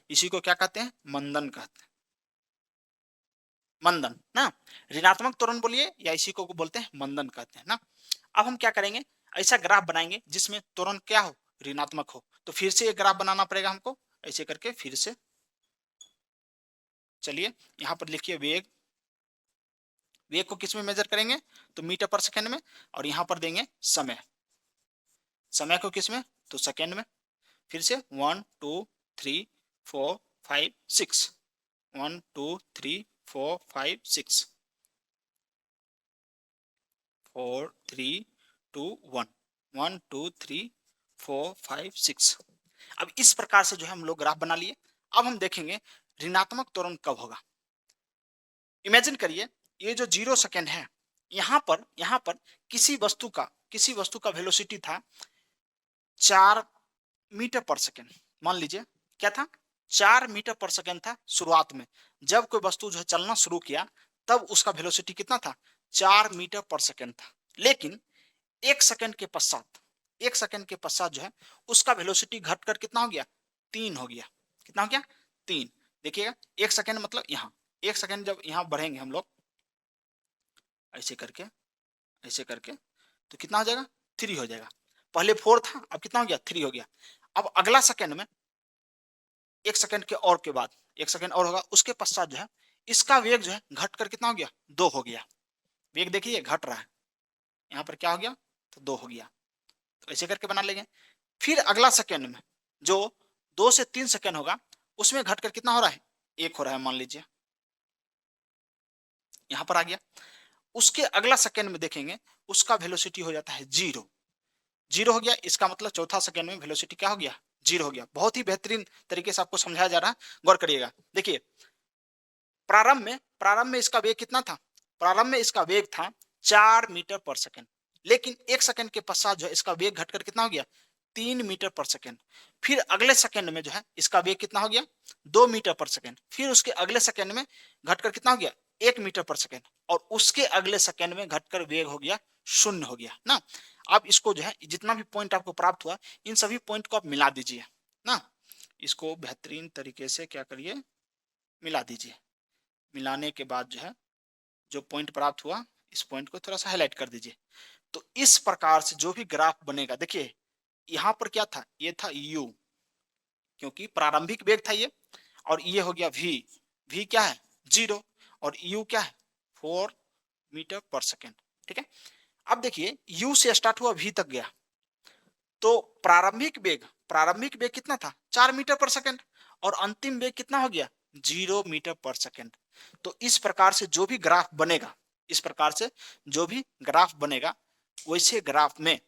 इसी को क्या कहते हैं, मंदन कहते हैं, मंदन ना। ऋणात्मक त्वरण बोलिए या इसी को बोलते हैं मंदन कहते हैं ना। अब हम क्या करेंगे, ऐसा ग्राफ बनाएंगे जिसमें त्वरण क्या हो, ऋणात्मक हो। तो फिर से एक ग्राफ बनाना पड़ेगा हमको, ऐसे करके फिर से चलिए यहां पर लिखिए वेग, वेग को किस में मेजर करेंगे, तो मीटर पर सेकंड में, और यहां पर देंगे समय, समय को किस में, तो सेकंड में। फिर से 1 2 3 4 5 6, 1 2 3 4 5 6, 4 3 2 1, 1 2 3 4 5 6। अब इस प्रकार से जो है हम लोग ग्राफ बना लिए। अब हम देखेंगे ऋणात्मक त्वरण कब होगा। इमेजिन करिए ये जो 0 सेकेंड है, यहां पर किसी वस्तु का वेलोसिटी था 4 मीटर पर सेकेंड। मान लीजिए क्या था, 4 मीटर पर सेकेंड था शुरुआत में। जब कोई वस्तु जो है चलना शुरू किया तब उसका वेलोसिटी कितना था, 4 मीटर पर सेकेंड था। लेकिन 1 सेकेंड के पश्चात, 1 सेकेंड के पश्चात जो है उसका वेलोसिटी घटकर कितना हो गया, 3 हो गया। कितना हो गया, 3। देखिएगा 1 सेकेंड मतलब यहाँ, 1 सेकेंड जब यहाँ बढ़ेंगे हम लोग ऐसे करके, ऐसे करके, तो कितना हो जाएगा, 3 हो जाएगा। पहले 4 था, अब कितना हो गया, 3 हो गया। अब अगला सेकेंड में 1 सेकेंड के और के बाद 1 सेकेंड और होगा, उसके पश्चात जो है इसका वेग जो है घटकर कितना हो गया, 2 हो गया। वेग देखिए घट रहा है, यहाँ पर क्या हो गया, तो 2 हो गया। तो ऐसे करके बना लेंगे। फिर अगला सेकेंड में जो 2 से 3 सेकेंड होगा उसमें घटकर कितना हो रहा है, 1 हो रहा है मान लीजिए, यहां पर आ गया। उसके अगला सेकेंड में देखेंगे उसका वेलोसिटी हो जाता है 0, 0 हो गया। इसका मतलब चौथा सेकेंड में वेलोसिटी क्या हो गया, 0 हो गया। बहुत ही बेहतरीन तरीके से आपको समझाया जा रहा है, गौर करिएगा। देखिए प्रारंभ में इसका वेग कितना था, प्रारंभ में इसका वेग था 4 मीटर पर सेकेंड। लेकिन 1 सेकेंड के पश्चात जो है इसका वेग घटकर कितना हो गया, 3 मीटर पर सेकेंड। फिर अगले सेकेंड में जो है इसका वेग कितना हो गया, 2 मीटर पर सेकेंड। फिर उसके अगले सेकेंड में घटकर कितना हो गया, 1 मीटर पर सेकेंड। और उसके अगले सेकेंड में घटकर वेग हो गया 0 हो गया ना। अब इसको जो है जितना भी पॉइंट आपको प्राप्त हुआ इन सभी पॉइंट को आप मिला दीजिए ना। इसको बेहतरीन तरीके से क्या करिए, मिला दीजिए। मिलाने के बाद जो है जो पॉइंट प्राप्त हुआ इस पॉइंट को थोड़ा सा हाईलाइट कर दीजिए। तो इस प्रकार से जो भी ग्राफ बनेगा, देखिए यहां पर क्या था, ये था u, क्योंकि प्रारंभिक वेग था ये, और ये हो गया v, v क्या है 0, और u क्या है 4 मीटर पर सेकेंड। ठीक है। अब देखिए u से स्टार्ट हुआ v तक गया, तो प्रारंभिक वेग कितना था, 4 मीटर पर सेकेंड, और अंतिम वेग कितना हो गया, 0 मीटर पर सेकेंड। तो इस प्रकार से जो भी ग्राफ बनेगा, इस प्रकार से जो भी ग्राफ बनेगा, वैसे ग्राफ में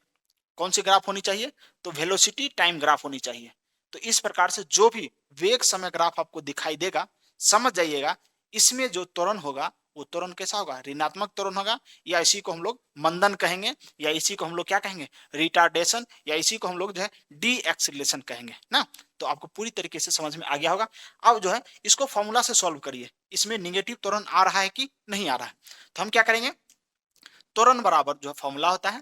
कौन सी ग्राफ होनी चाहिए, तो वेलोसिटी टाइम ग्राफ होनी चाहिए। तो इस प्रकार से जो भी वेग समय ग्राफ आपको दिखाई देगा, समझ जाइएगा इसमें जो त्वरण होगा वो त्वरण कैसा होगा, ऋणात्मक त्वरण होगा, या इसी को हम लोग मंदन कहेंगे, या इसी को हम लोग क्या कहेंगे, रिटार्डेशन, या इसी को हम लोग जो है डी एक्सीलरेशन कहेंगे ना। तो आपको पूरी तरीके से समझ में आ गया होगा। अब जो है इसको फॉर्मूला से सॉल्व करिए, इसमें निगेटिव त्वरण आ रहा है कि नहीं आ रहा है। तो हम क्या करेंगे, त्वरण बराबर जो फॉर्मूला होता है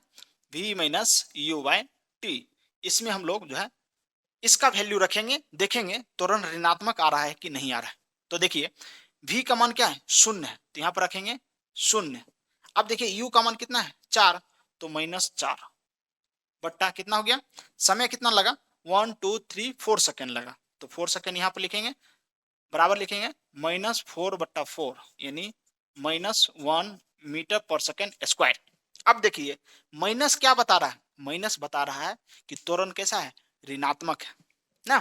v minus u by t, इसमें हम लोग जो है इसका वैल्यू रखेंगे, देखेंगे त्वरण ऋणात्मक आ रहा है कि नहीं आ रहा है। तो देखिए v का मान क्या है, 0 है, तो यहाँ पर रखेंगे 0। अब देखिए u का मान कितना है, 4, तो -4 बट्टा कितना हो गया, समय कितना लगा, 1 2 3 4 सेकेंड लगा, तो 4 सेकेंड यहाँ पर लिखेंगे, बराबर लिखेंगे -4/4, यानी -1 मीटर पर सेकेंड स्क्वायर। अब देखिए माइनस क्या बता रहा है, माइनस बता रहा है कि त्वरण कैसा है, ऋणात्मक है ना।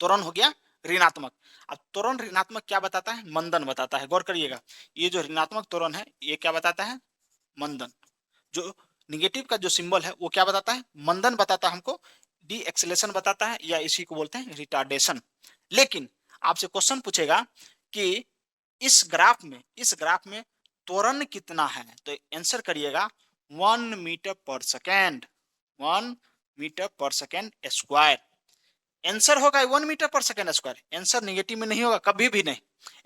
त्वरण हो गया ऋणात्मक। अब त्वरण ऋणात्मक क्या बताता है, मंदन बताता है। गौर करिएगा ये जो ऋणात्मक त्वरण है ये क्या बताता है, मंदन। जो निगेटिव का जो सिंबल है वो क्या बताता है, मंदन बताता है हमको, डी एक्सेलेशन बताता है, या इसी को बोलते हैं रिटार्डेशन। लेकिन आपसे क्वेश्चन पूछेगा कि इस ग्राफ में त्वरण कितना है, तो आंसर करिएगा 1 मीटर पर सेकेंड, 1 मीटर पर सेकेंड स्क्वायर। आंसर होगा 1 मीटर पर सेकेंड स्क्वायर। आंसर निगेटिव में नहीं होगा, कभी भी नहीं।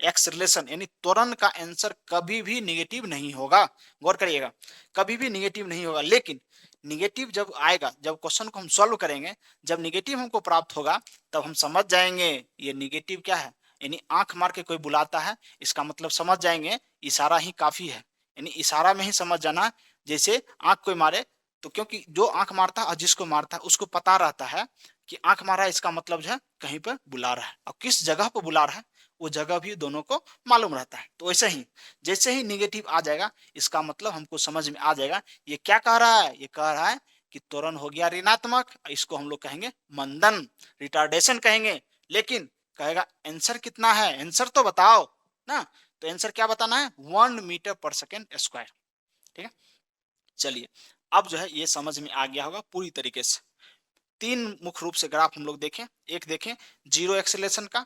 एक्सलेशन यानी त्वरण का आंसर कभी भी निगेटिव नहीं होगा, गौर करिएगा, कभी भी निगेटिव नहीं होगा। लेकिन निगेटिव जब आएगा, जब क्वेश्चन को हम सॉल्व करेंगे, जब निगेटिव हमको प्राप्त होगा, तब हम समझ जाएंगे ये निगेटिव क्या है। यानी आंख मार के कोई बुलाता है, इसका मतलब समझ जाएंगे इशारा ही काफी है। यानी इशारा में ही समझ जाना, जैसे आंख कोई मारे तो क्योंकि जो आंख मारता है और जिसको मारता है उसको पता रहता है कि आंख मारा है, इसका मतलब जो है कहीं पर बुला रहा है, और किस जगह पर बुला रहा है वो जगह भी दोनों को मालूम रहता है। तो वैसे ही जैसे ही निगेटिव आ जाएगा, इसका मतलब हमको समझ में आ जाएगा ये क्या कह रहा है। ये कह रहा है कि त्वरण हो गया ऋणात्मक, इसको हम लोग कहेंगे मंदन, रिटार्डेशन कहेंगे। लेकिन कहेगा आंसर कितना है, आंसर तो बताओ ना। तो आंसर क्या बताना है, 1 मीटर पर सेकेंड स्क्वायर। ठीक है, चलिए अब जो है ये समझ में आ गया होगा पूरी तरीके से। तीन मुख्य रूप से ग्राफ हम लोग देखें, एक देखें जीरो एक्सेलेरेशन का,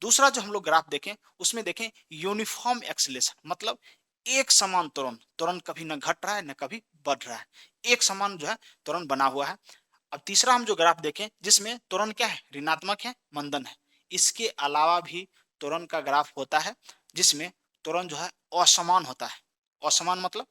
दूसरा जो हम लोग ग्राफ देखें उसमें देखें यूनिफॉर्म एक्सेलेरेशन, मतलब एक समान त्वरण, त्वरण कभी ना घट रहा है ना कभी बढ़ रहा है, एक समान जो है त्वरण बना हुआ है। अब तीसरा हम जो ग्राफ देखें जिसमें त्वरण क्या है, ऋणात्मक है, मंदन है। इसके अलावा भी त्वरण का ग्राफ होता है जिसमें त्वरण जो है असमान होता है। असमान मतलब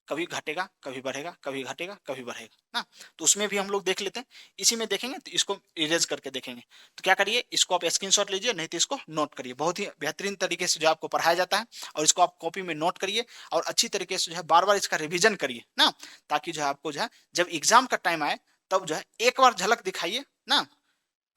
कभी घटेगा कभी बढ़ेगा, कभी घटेगा कभी बढ़ेगा ना। तो उसमें भी हम लोग देख लेते हैं। इसी में देखेंगे तो इसको इरेज करके देखेंगे। तो क्या करिए, इसको आप स्क्रीनशॉट लीजिए, नहीं तो इसको नोट करिए। बहुत ही बेहतरीन तरीके से जो आपको पढ़ाया जाता है, और इसको आप कॉपी में नोट करिए और अच्छी तरीके से जो है बार बार इसका रिविजन करिए ना, ताकि जो है आपको जो है जब एग्जाम का टाइम आए तब जो है एक बार झलक दिखाइए ना।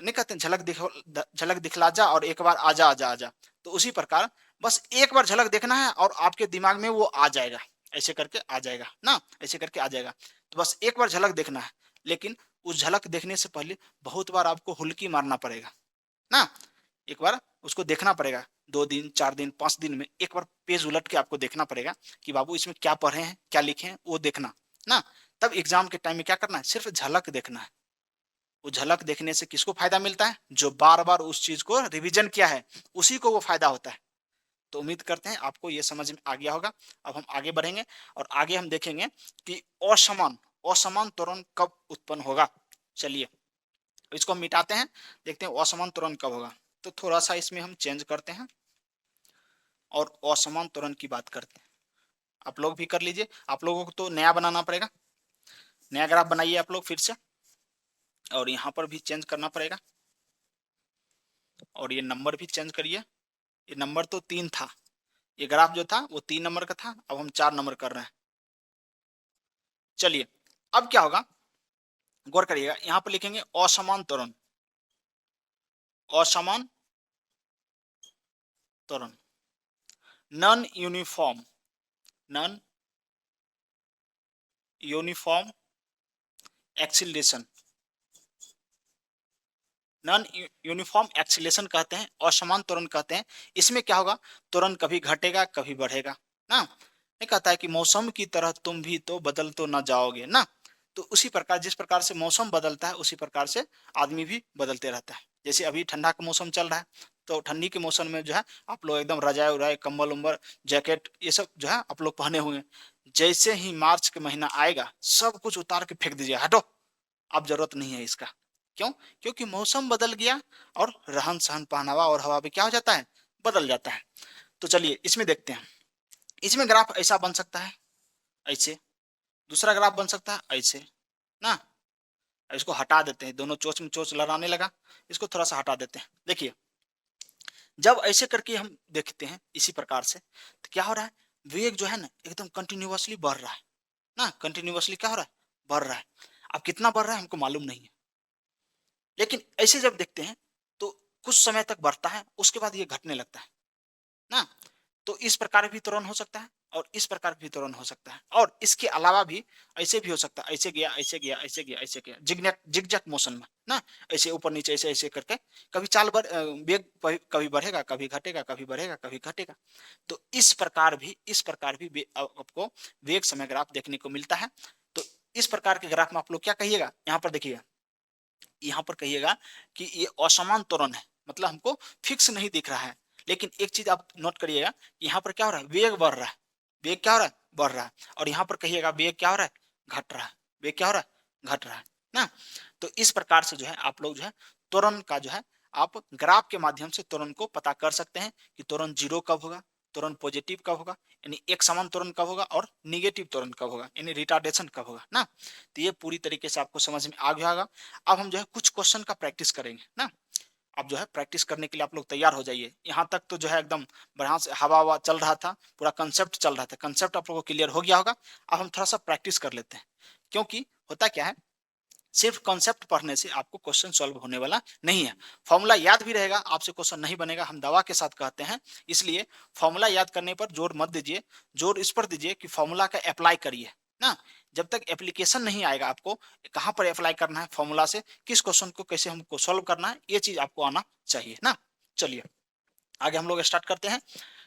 नहीं कहते झलक दिखला जा और एक बार आजा आजा आजा, तो उसी प्रकार बस एक बार झलक देखना है और आपके दिमाग में वो आ जाएगा, ऐसे करके आ जाएगा ना, ऐसे करके आ जाएगा। तो बस एक बार झलक देखना है, लेकिन उस झलक देखने से पहले बहुत बार आपको हुल्की मारना पड़ेगा ना। एक बार उसको देखना पड़ेगा, 2 दिन 4 दिन 5 दिन में एक बार पेज उलट के आपको देखना पड़ेगा कि बाबू इसमें क्या पढ़े हैं क्या लिखे हैं, वो देखना ना। तब एग्जाम के टाइम में क्या करना है, सिर्फ झलक देखना है। वो झलक देखने से किसको फायदा मिलता है, जो बार बार उस चीज को रिवीजन किया है उसी को वो फायदा होता है। तो उम्मीद करते हैं आपको ये समझ में आ गया होगा। अब हम आगे बढ़ेंगे और आगे हम देखेंगे कि असमान असमान त्वरण कब उत्पन्न होगा। चलिए इसको हम मिटाते हैं, देखते हैं असमान त्वरण कब होगा। तो थोड़ा सा इसमें हम चेंज करते हैं और असमान त्वरण की बात करते हैं। आप लोग भी कर लीजिए, आप लोगों को तो नया बनाना पड़ेगा, नया ग्राफ बनाइए आप लोग फिर से, और यहाँ पर भी चेंज करना पड़ेगा, और ये नंबर भी चेंज करिए। ये नंबर तो 3 था, ये ग्राफ जो था वो 3 नंबर का था, अब हम 4 नंबर कर रहे हैं। चलिए अब क्या होगा, गौर करिएगा, यहां पर लिखेंगे असमान त्वरण, असमान त्वरण, non uniform, non uniform acceleration, non uniform acceleration कहते हैं, असमान त्वरण कहते हैं। इसमें क्या होगा, त्वरण कभी घटेगा कभी बढ़ेगा ना। ये कहता है कि मौसम की तरह तुम भी तो बदल तो ना जाओगे ना। तो उसी प्रकार जिस प्रकार से मौसम बदलता है उसी प्रकार से आदमी भी बदलते रहता है। जैसे अभी ठंडा का मौसम चल रहा है, तो ठंडी के मौसम में जो है आप लोग एकदम रजाई उराई कंबल उम्बल जैकेट ये सब जो है आप लोग पहने हुए हैं। जैसे ही मार्च के महीना आएगा सब कुछ उतार के फेंक दीजिए, हटो अब जरूरत नहीं है इसका। क्यों, क्योंकि मौसम बदल गया और रहन सहन पहनावा और हवा भी क्या हो जाता है, बदल जाता है। तो चलिए इसमें देखते हैं, इसमें ग्राफ ऐसा बन सकता है, ऐसे, दूसरा ग्राफ बन सकता है ऐसे ना। इसको हटा देते हैं, दोनों चोच में चोच लड़ाने लगा, इसको थोड़ा सा हटा देते हैं। देखिए जब ऐसे करके हम देखते हैं इसी प्रकार से, तो क्या हो रहा है, वेग जो है ना एकदम कंटिन्यूअसली बढ़ रहा है ना, कंटिन्यूअसली क्या हो रहा है, बढ़ रहा है। अब कितना बढ़ रहा है हमको मालूम नहीं है, लेकिन ऐसे जब देखते हैं तो कुछ समय तक बढ़ता है उसके बाद ये घटने लगता है ना। तो इस प्रकार भी त्वरण हो सकता है और इस प्रकार भी त्वरण हो सकता है, और इसके अलावा भी ऐसे भी हो सकता है, ऐसे गया ऐसे गया ऐसे गया ऐसे गया, जिगजैग जिगजैग मोशन में ना, ऐसे ऊपर नीचे ऐसे ऐसे करके कभी वेग कभी बढ़ेगा कभी घटेगा, कभी बढ़ेगा कभी घटेगा। तो इस प्रकार भी आपको वेग समय ग्राफ देखने को मिलता है। तो इस प्रकार के ग्राफ में आप लोग क्या कहिएगा, यहाँ पर देखिएगा, यहाँ पर कहिएगा कि ये असमान त्वरण है, मतलब हमको फिक्स नहीं दिख रहा है। लेकिन एक चीज आप नोट करिएगा, यहाँ पर क्या हो रहा है, वेग बढ़ रहा है, वेग क्या हो रहा है, बढ़ रहा है। और यहाँ पर कहिएगा वेग क्या हो रहा है, घट रहा है, वेग क्या हो रहा है, घट रहा है ना। तो इस प्रकार से जो है आप लोग जो है त्वरण का जो है आप ग्राफ के माध्यम से त्वरण को पता कर सकते हैं कि त्वरण जीरो कब होगा, त्वरण पॉजिटिव कब होगा, यानी एक समान त्वरण कब होगा, और निगेटिव त्वरण कब होगा, यानी रिटार्डेशन कब होगा ना। तो ये पूरी तरीके से आपको समझ में आ गया होगा। अब हम जो है कुछ क्वेश्चन का प्रैक्टिस करेंगे ना। अब जो है प्रैक्टिस करने के लिए आप लोग तैयार हो जाइए। यहाँ तक तो जो है एकदम बढ़िया से हवा हवा चल रहा था, पूरा कंसेप्ट चल रहा था, कंसेप्ट आप लोगों को क्लियर हो गया होगा। अब हम थोड़ा सा प्रैक्टिस कर लेते हैं, क्योंकि होता क्या है, सिर्फ कॉन्सेप्ट पढ़ने से आपको क्वेश्चन सॉल्व होने वाला नहीं है। फॉर्मूला याद भी रहेगा, आपसे क्वेश्चन नहीं बनेगा, हम दवा के साथ कहते हैं। इसलिए फॉर्मूला याद करने पर जोर मत दीजिए, जोर इस पर दीजिए कि फॉर्मूला का अप्लाई करिए ना। जब तक एप्लीकेशन नहीं आएगा, आपको कहां पर अप्लाई करना है फॉर्मूला से, किस क्वेश्चन को कैसे हमको सॉल्व करना है, ये चीज आपको आना चाहिए ना। चलिए आगे हम लोग स्टार्ट करते हैं।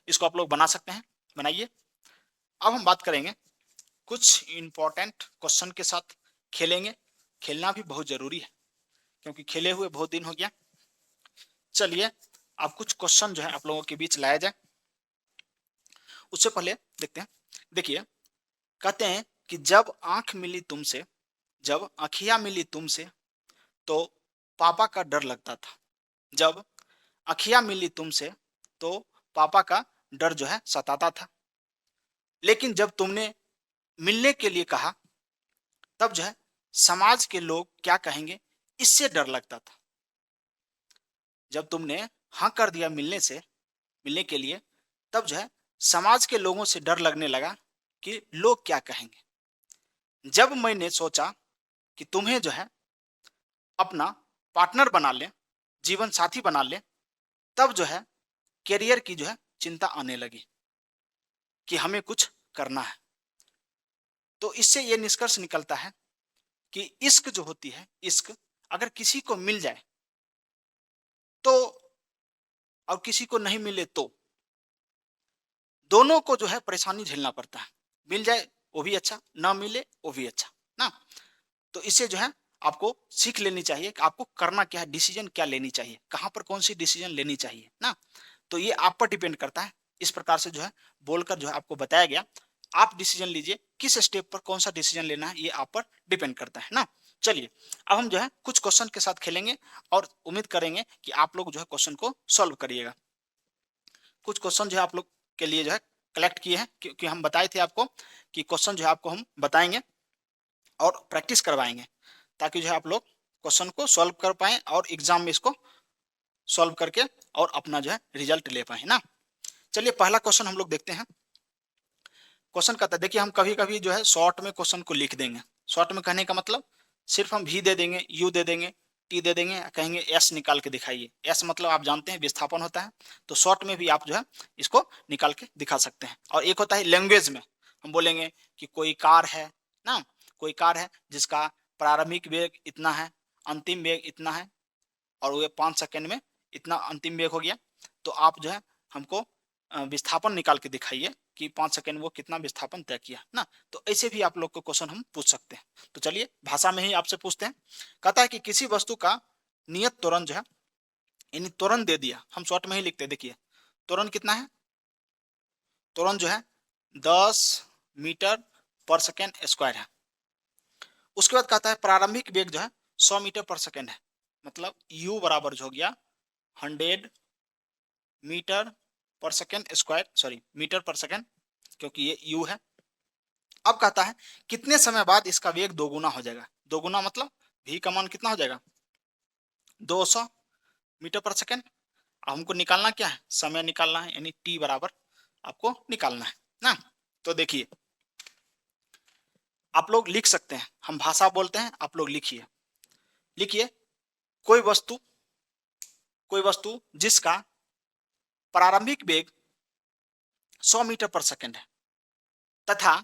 इसको आप लोग बना सकते हैं, बनाइए। अब हम बात करेंगे कुछ इंपॉर्टेंट क्वेश्चन के साथ, खेलेंगे। खेलना भी बहुत जरूरी है, क्योंकि खेले हुए बहुत दिन हो गया। चलिए अब कुछ क्वेश्चन जो है आप लोगों के बीच लाया जाए। उससे पहले देखते हैं, देखिए कहते हैं कि जब आंख मिली तुमसे, जब आंखियां मिली तुमसे, तो पापा का डर लगता था। जब आंखियां मिली तुमसे, तो पापा का डर जो है सताता था। लेकिन जब तुमने मिलने के लिए कहा, तब जो है समाज के लोग क्या कहेंगे, इससे डर लगता था। जब तुमने हाँ कर दिया मिलने से, मिलने के लिए, तब जो है समाज के लोगों से डर लगने लगा कि लोग क्या कहेंगे। जब मैंने सोचा कि तुम्हें जो है अपना पार्टनर बना ले, जीवन साथी बना ले, तब जो है करियर की जो है चिंता आने लगी कि हमें कुछ करना है। तो इससे ये निष्कर्ष निकलता है कि इश्क जो होती है, इश्क अगर किसी को मिल जाए तो, और किसी को नहीं मिले तो, दोनों को जो है परेशानी झेलना पड़ता है। मिल जाए वो भी अच्छा, ना मिले वो भी अच्छा ना। तो इससे जो है आपको सीख लेनी चाहिए कि आपको करना क्या है, डिसीजन क्या लेनी चाहिए, कहां पर कौन सी डिसीजन लेनी चाहिए ना। तो ये आप पर डिपेंड करता है। इस प्रकार से जो है बोलकर जो है आपको बताया गया, आप डिसीजन लीजिए किस स्टेप पर कौन सा डिसीजन लेना है, ये आप पर डिपेंड करता है ना। चलिए अब हम जो है कुछ क्वेश्चन के साथ खेलेंगे, और उम्मीद करेंगे कि आप लोग जो है क्वेश्चन को सॉल्व करिएगा। कुछ क्वेश्चन जो है आप लोग के लिए जो है कलेक्ट किए हैं, क्योंकि हम बताए थे आपको कि क्वेश्चन जो है आपको हम बताएंगे और प्रैक्टिस करवाएंगे, ताकि जो है आप लोग क्वेश्चन को सॉल्व कर पाए और एग्जाम में इसको सॉल्व करके और अपना जो है रिजल्ट ले पाए ना। चलिए पहला क्वेश्चन हम लोग देखते हैं। क्वेश्चन कहता है, देखिए हम कभी कभी जो है शॉर्ट में क्वेश्चन को लिख देंगे। शॉर्ट में कहने का मतलब सिर्फ हम भी दे देंगे, यू दे देंगे, टी दे देंगे, कहेंगे एस निकाल के दिखाइए। एस मतलब आप जानते हैं विस्थापन होता है। तो शॉर्ट में भी आप जो है इसको निकाल के दिखा सकते हैं। और एक होता है लैंग्वेज में, हम बोलेंगे कि कोई कार है ना, कोई कार है जिसका प्रारंभिक वेग इतना है, अंतिम वेग इतना है, और वो 5 सेकंड में इतना अंतिम वेग हो गया। तो आप जो है हमको विस्थापन निकाल के दिखाइए कि 5 सेकंड वो कितना विस्थापन तय किया ना। तो ऐसे भी आप लोग को क्वेश्चन हम पूछ सकते हैं। तो चलिए भाषा में ही आपसे पूछते हैं। कहता है कि किसी वस्तु का नियत त्वरण जो है, यानी त्वरण दे दिया, हम शॉर्ट में ही लिखते हैं। देखिए त्वरण कितना है, त्वरण जो है 10 मीटर पर सेकेंड स्क्वायर है। उसके बाद कहता है प्रारंभिक वेग जो है 100 मीटर पर सेकेंड है। मतलब u बराबर जो हो गया 100 मीटर पर सेकेंड स्क्वायर, सॉरी मीटर पर सेकेंड, क्योंकि ये u है। अब कहता है कितने समय बाद इसका वेग दोगुना हो जाएगा। दोगुना मतलब v का मान कितना हो जाएगा, 200 मीटर पर सेकेंड। अब हमको निकालना क्या है, समय निकालना है, यानी t बराबर आपको निकालना है ना। तो देखिए आप लोग लिख सकते हैं, हम भाषा बोलते हैं, आप लोग लिखिए। लिखिए कोई वस्तु, कोई वस्तु जिसका प्रारंभिक वेग 100 मीटर पर सेकेंड है, तथा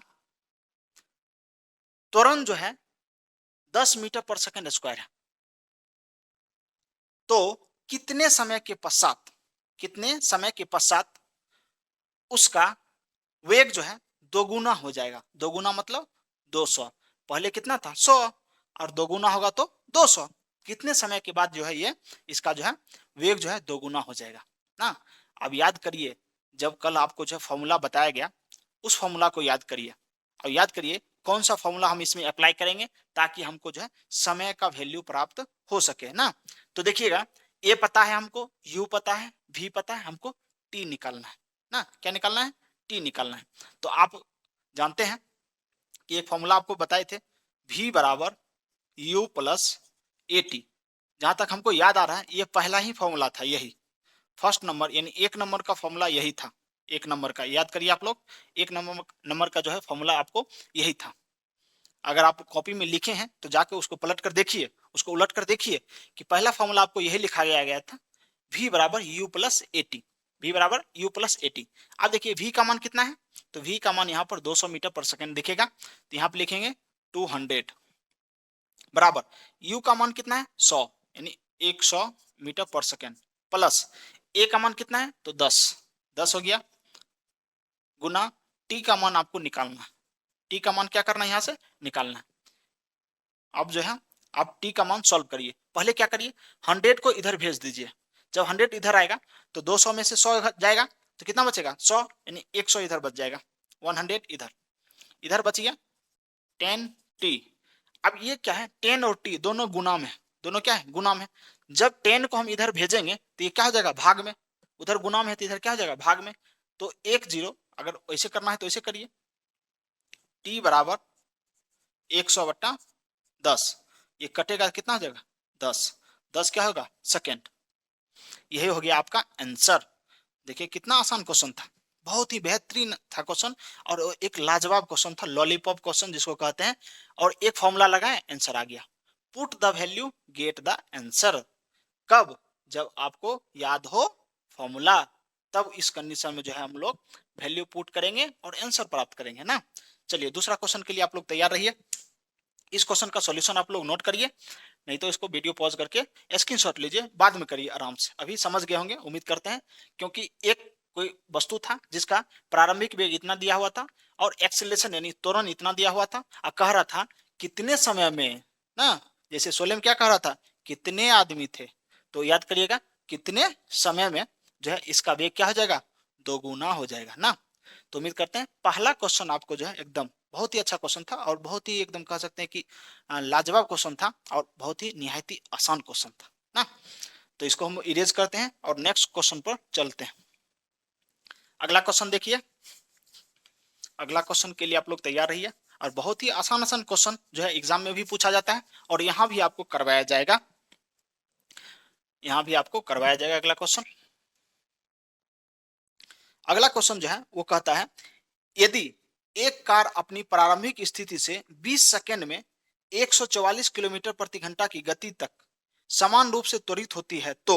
त्वरण जो है 10 मीटर पर सेकेंड स्क्वायर है, तो कितने समय के पश्चात, कितने समय के पश्चात उसका वेग जो है दोगुना हो जाएगा। दोगुना मतलब 200। पहले कितना था 100, और दोगुना होगा तो 200। कितने समय के बाद जो है ये इसका जो है वेग जो है दोगुना हो जाएगा ना। अब याद करिए, जब कल आपको जो फॉर्मूला बताया गया, उस फॉर्मूला को याद करिए, और याद करिए कौन सा फॉर्मूला हम इसमें अप्लाई करेंगे ताकि हमको जो है समय का वैल्यू प्राप्त हो सके ना। तो देखिएगा, ए पता है हमको, यू पता है, वी पता है, हमको टी निकालना है ना। क्या निकालना है? टी निकालना है। तो आप जानते हैं कि एक फॉर्मूला आपको बताए थे, v बराबर u प्लस ए टी। जहां तक हमको याद आ रहा है ये पहला ही फॉर्मूला था, यही फर्स्ट नंबर यानी एक नंबर का फॉर्मूला यही था। एक नंबर का याद करिए आप लोग, एक नंबर का जो है फॉर्मूला आपको यही था। अगर आप कॉपी में लिखे हैं तो जाके उसको पलट कर देखिए, उसको उलट कर देखिए कि पहला फॉर्मूला आपको यही लिखाया गया था, v बराबर u plus A T. v बराबर u प्लस ए टी। अब देखिए v का मान कितना है, तो v का मान यहाँ पर 200 मीटर पर सेकंड दिखेगा, तो यहाँ पे लिखेंगे 200 बराबर u का मान कितना है 100 यानी 100 मीटर पर सेकंड प्लस a का मान कितना है तो 10 हो गया, गुना t का मान आपको निकालना है। t का मान क्या करना है, यहाँ से निकालना है। अब जो है आप t का मान सॉल्व करिए। पहले क्या करिए, 100 को इधर भेज दीजिए। जब 100 इधर आएगा तो 200 में से 100 जाएगा तो कितना बचेगा 100, यानी 100 इधर बच जाएगा, 100 इधर, इधर बच गया 10t। अब ये क्या है, 10 और t दोनों गुना में, दोनों क्या है गुना में। जब 10 को हम इधर भेजेंगे तो ये क्या हो जाएगा भाग में, उधर गुना में है तो इधर क्या हो जाएगा भाग में। तो 10, अगर ऐसे करना है तो ऐसे करिए, t बराबर 100/10, ये कटेगा कितना हो जाएगा 10 क्या होगा सेकेंड। यही हो गया आपका आंसर। देखिए कितना आसान क्वेश्चन था, बहुत ही बेहतरीन था क्वेश्चन, और एक लाजवाब क्वेश्चन था, लॉलीपॉप क्वेश्चन जिसको कहते हैं। और एक फॉर्मूला लगाए आंसर आ गया। Put the value get the answer. कब? जब आपको याद हो फॉर्मूला, तब इस कंडीशन में जो है हम लोग वैल्यू पुट करेंगे और आंसर प्राप्त करेंगे ना। चलिए दूसरा क्वेश्चन के लिए आप लोग तैयार रहिए। इस क्वेश्चन का सॉल्यूशन आप लोग नोट करिए, नहीं तो इसको वीडियो पॉज करके स्क्रीनशॉट लीजिए, बाद में करिए आराम से। अभी समझ गए होंगे उम्मीद करते हैं, क्योंकि एक कोई वस्तु था जिसका प्रारंभिक वेग इतना दिया हुआ था और एक्सेलरेशन यानी त्वरण इतना दिया हुआ था, और कह रहा था कितने समय में ना, जैसे 16 में क्या कह रहा था कितने आदमी थे, तो याद करिएगा कितने समय में जो है इसका वेग क्या हो जाएगा दोगुना हो जाएगा ना। तो उम्मीद करते हैं पहला क्वेश्चन आपको जो है एकदम बहुत ही अच्छा क्वेश्चन था, और बहुत ही एकदम कह सकते हैं कि लाजवाब क्वेश्चन था, और बहुत ही निहायत ही आसान क्वेश्चन था ना। तो इसको हम इरेज करते हैं और नेक्स्ट क्वेश्चन पर चलते हैं। अगला क्वेश्चन देखिए, अगला क्वेश्चन के लिए आप लोग तैयार रहिए। और बहुत ही आसान आसान क्वेश्चन जो है एग्जाम में भी पूछा जाता है, और यहाँ भी आपको करवाया जाएगा, यहाँ भी आपको करवाया जाएगा अगला क्वेश्चन। अगला क्वेश्चन जो है वो कहता है, यदि एक कार अपनी प्रारंभिक स्थिति से 20 सेकंड में 144 किलोमीटर प्रति घंटा की गति तक समान रूप से त्वरित होती है तो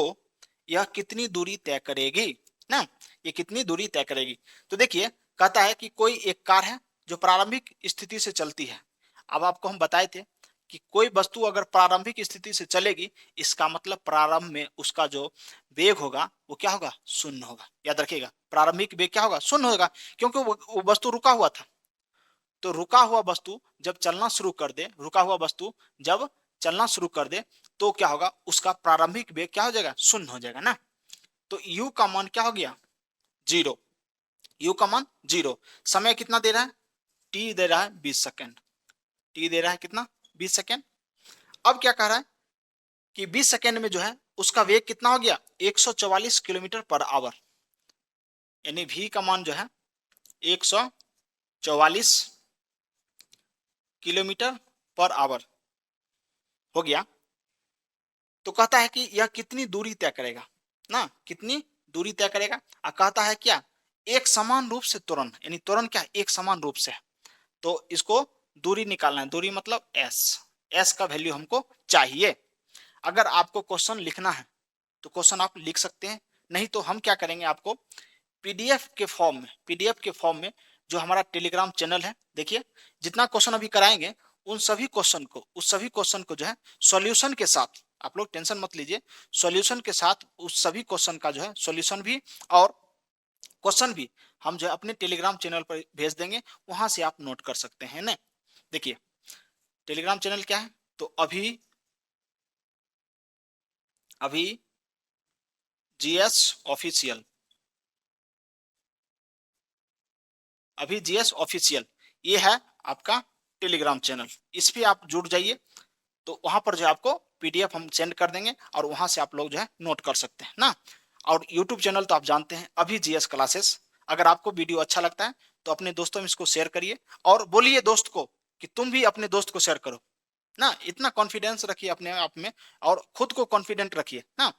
यह कितनी दूरी तय करेगी ना, ये कितनी दूरी तय करेगी। तो देखिए कहता है कि कोई एक कार है जो प्रारंभिक स्थिति से चलती है। अब आपको हम बताए थे कि कोई वस्तु अगर प्रारंभिक स्थिति से चलेगी, इसका मतलब प्रारंभ में उसका जो वेग होगा वो क्या होगा शून्य होगा। याद रखिएगा प्रारंभिक वेग क्या होगा शून्य होगा, क्योंकि वो वस्तु रुका हुआ था। तो रुका हुआ वस्तु जब चलना शुरू कर दे, रुका हुआ वस्तु जब चलना शुरू कर दे तो क्या होगा उसका प्रारंभिक वेग क्या हो जाएगा शून्य हो जाएगा ना। तो u का मान क्या हो गया 0, u का मान 0। समय कितना दे रहा है t दे रहा है 20 सेकेंड, t दे रहा है कितना 20 सेकेंड। अब क्या कह रहा है कि 20 सेकेंड में जो है उसका वेग कितना हो गया 144 किलोमीटर पर आवर, यानी v का मान जो है 144 किलोमीटर पर आवर हो गया। तो कहता है कि यह कितनी दूरी तय करेगा ना, कितनी दूरी तय करेगा। और कहता है क्या एक समान रूप से त्वरण, यानी त्वरण क्या एक समान रूप से है, तो इसको दूरी निकालना है। दूरी मतलब s का वैल्यू हमको चाहिए। अगर आपको क्वेश्चन लिखना है तो क्वेश्चन आप लिख सकते हैं, नहीं तो हम क्या करेंगे आपको पीडीएफ के फॉर्म में, पीडीएफ के फॉर्म में जो हमारा टेलीग्राम चैनल है, देखिए जितना क्वेश्चन अभी कराएंगे उन सभी क्वेश्चन को, उस सभी क्वेश्चन को जो है सॉल्यूशन के साथ, आप लोग टेंशन मत लीजिए, सॉल्यूशन के साथ उस सभी क्वेश्चन का जो है सॉल्यूशन भी और क्वेश्चन भी हम जो है अपने टेलीग्राम चैनल पर भेज देंगे, वहां से आप नोट कर सकते हैं ना। देखिए टेलीग्राम चैनल क्या है, तो अभी जीएस ऑफिशियल, अभी जीएस ऑफिशियल ये है आपका टेलीग्राम चैनल, इस पे आप जुड़ जाइए। तो वहां पर जो है आपको पीडीएफ हम सेंड कर देंगे और वहां से आप लोग जो है नोट कर सकते हैं ना। और यूट्यूब चैनल तो आप जानते हैं, अभी जीएस क्लासेस। अगर आपको वीडियो अच्छा लगता है तो अपने दोस्तों में इसको शेयर करिए और बोलिए दोस्त को कि तुम भी अपने दोस्त को शेयर करो ना। इतना कॉन्फिडेंस रखिए अपने आप में और खुद को कॉन्फिडेंट रखिए ना।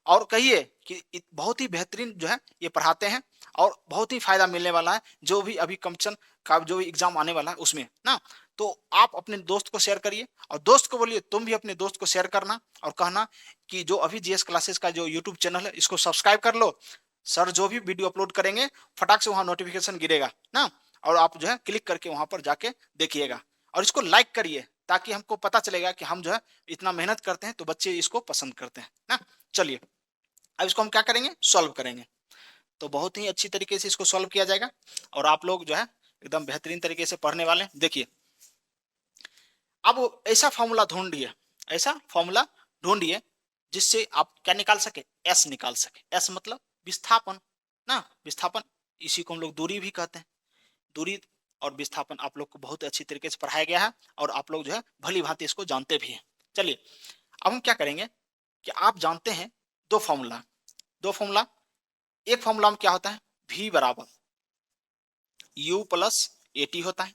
और कहिए कि बहुत ही बेहतरीन जो है ये पढ़ाते हैं और बहुत ही फायदा मिलने वाला है, जो भी अभी कंपटीशन का जो भी एग्जाम आने वाला है उसमें ना। तो आप अपने दोस्त को शेयर करिए और दोस्त को बोलिए तुम भी अपने दोस्त को शेयर करना और कहना कि जो अभी जीएस क्लासेस का जो यूट्यूब चैनल है इसको सब्सक्राइब कर लो। सर जो भी वीडियो अपलोड करेंगे फटाक से वहां नोटिफिकेशन गिरेगा ना, और आप जो है क्लिक करके वहां पर जाके देखिएगा और इसको लाइक करिए ताकि हमको पता चलेगा कि हम जो है इतना मेहनत करते हैं तो बच्चे इसको पसंद करते हैं ना। चलिए अब इसको हम क्या करेंगे, सॉल्व करेंगे। तो बहुत ही अच्छी तरीके से इसको सॉल्व किया जाएगा और आप लोग जो है एकदम बेहतरीन तरीके से पढ़ने वाले हैं। देखिए अब ऐसा फॉर्मूला ढूंढिए, ऐसा फॉर्मूला ढूंढिए जिससे आप क्या निकाल सके, एस निकाल सके। एस मतलब विस्थापन ना, विस्थापन इसी को हम लोग दूरी भी कहते हैं। दूरी और विस्थापन आप लोग को बहुत अच्छी तरीके से पढ़ाया गया है और आप लोग जो है भली भांति इसको जानते भी हैं। चलिए अब हम क्या करेंगे कि आप जानते हैं दो फॉर्मूला, दो फॉर्मूला। एक फॉर्मूला में क्या होता है, v बराबर u प्लस ए टी होता है,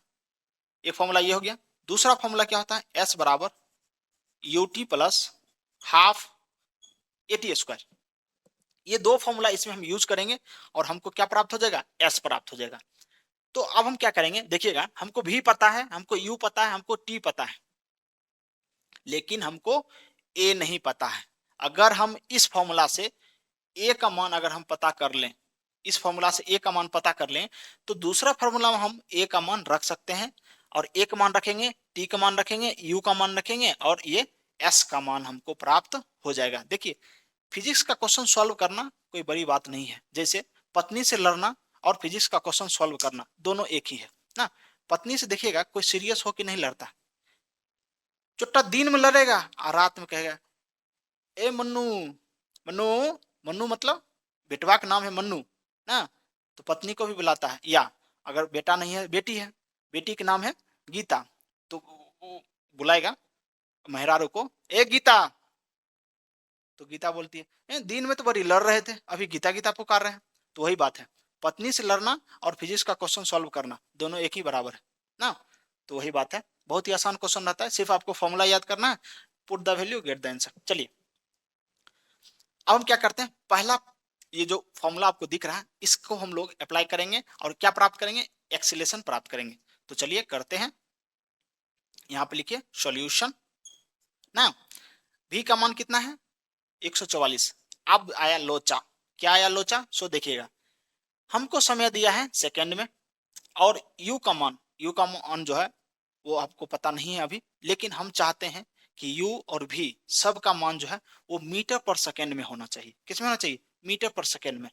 एक फॉर्मूला ये हो गया। दूसरा फॉर्मूला क्या होता है, s बराबर U T plus half A T square. ये दो फॉर्मूला इसमें हम यूज करेंगे और हमको क्या प्राप्त हो जाएगा, s प्राप्त हो जाएगा। तो अब हम क्या करेंगे, देखिएगा हमको v पता है, हमको u पता है, हमको t पता है, लेकिन हमको a नहीं पता है। अगर हम इस फॉर्मूला से a का मान अगर हम पता कर लें, इस फॉर्मूला से a का मान पता कर लें तो दूसरा फॉर्मूला में हम a का मान रख सकते हैं और a का मान रखेंगे, t का मान रखेंगे, u का मान रखेंगे और ये s का मान हमको प्राप्त हो जाएगा। देखिए फिजिक्स का क्वेश्चन सॉल्व करना कोई बड़ी बात नहीं है, जैसे पत्नी से लड़ना और फिजिक्स का क्वेश्चन सॉल्व करना दोनों एक ही है ना। पत्नी से देखिएगा कोई सीरियस हो कि नहीं लड़ता, चुट्टा दिन में लड़ेगा और रात में कहेगा ए मन्नू, मन्नू, मन्नू मतलब बेटवा का नाम है मन्नू ना, तो पत्नी को भी बुलाता है। या अगर बेटा नहीं है बेटी है, बेटी का नाम है गीता, तो वो बुलाएगा मेहरारू को, ए गीता, तो गीता बोलती है ए दिन में तो बड़ी लड़ रहे थे अभी गीता गीता पुकार रहे हैं। तो वही बात है, पत्नी से लड़ना और फिजिक्स का क्वेश्चन सॉल्व करना दोनों एक ही बराबर है ना। तो वही बात है, बहुत ही आसान क्वेश्चन रहता है, सिर्फ आपको फॉर्मूला याद करना है, put the value get the answer. चलिए अब हम क्या करते हैं, पहला ये जो फॉर्मूला आपको दिख रहा है इसको हम लोग अप्लाई करेंगे और क्या प्राप्त करेंगे, एक्सीलरेशन प्राप्त करेंगे। तो चलिए करते हैं, यहां पे लिखिए सॉल्यूशन ना। v का मान कितना है 144। अब आया लोचा, क्या आया लोचा, सो देखिएगा हमको समय दिया है सेकंड में और u का मान, u का मान जो है वो आपको पता नहीं है अभी, लेकिन हम चाहते हैं कि u और v सब का मान जो है वो मीटर पर सेकेंड में होना चाहिए। किस में होना चाहिए, मीटर पर सेकेंड में।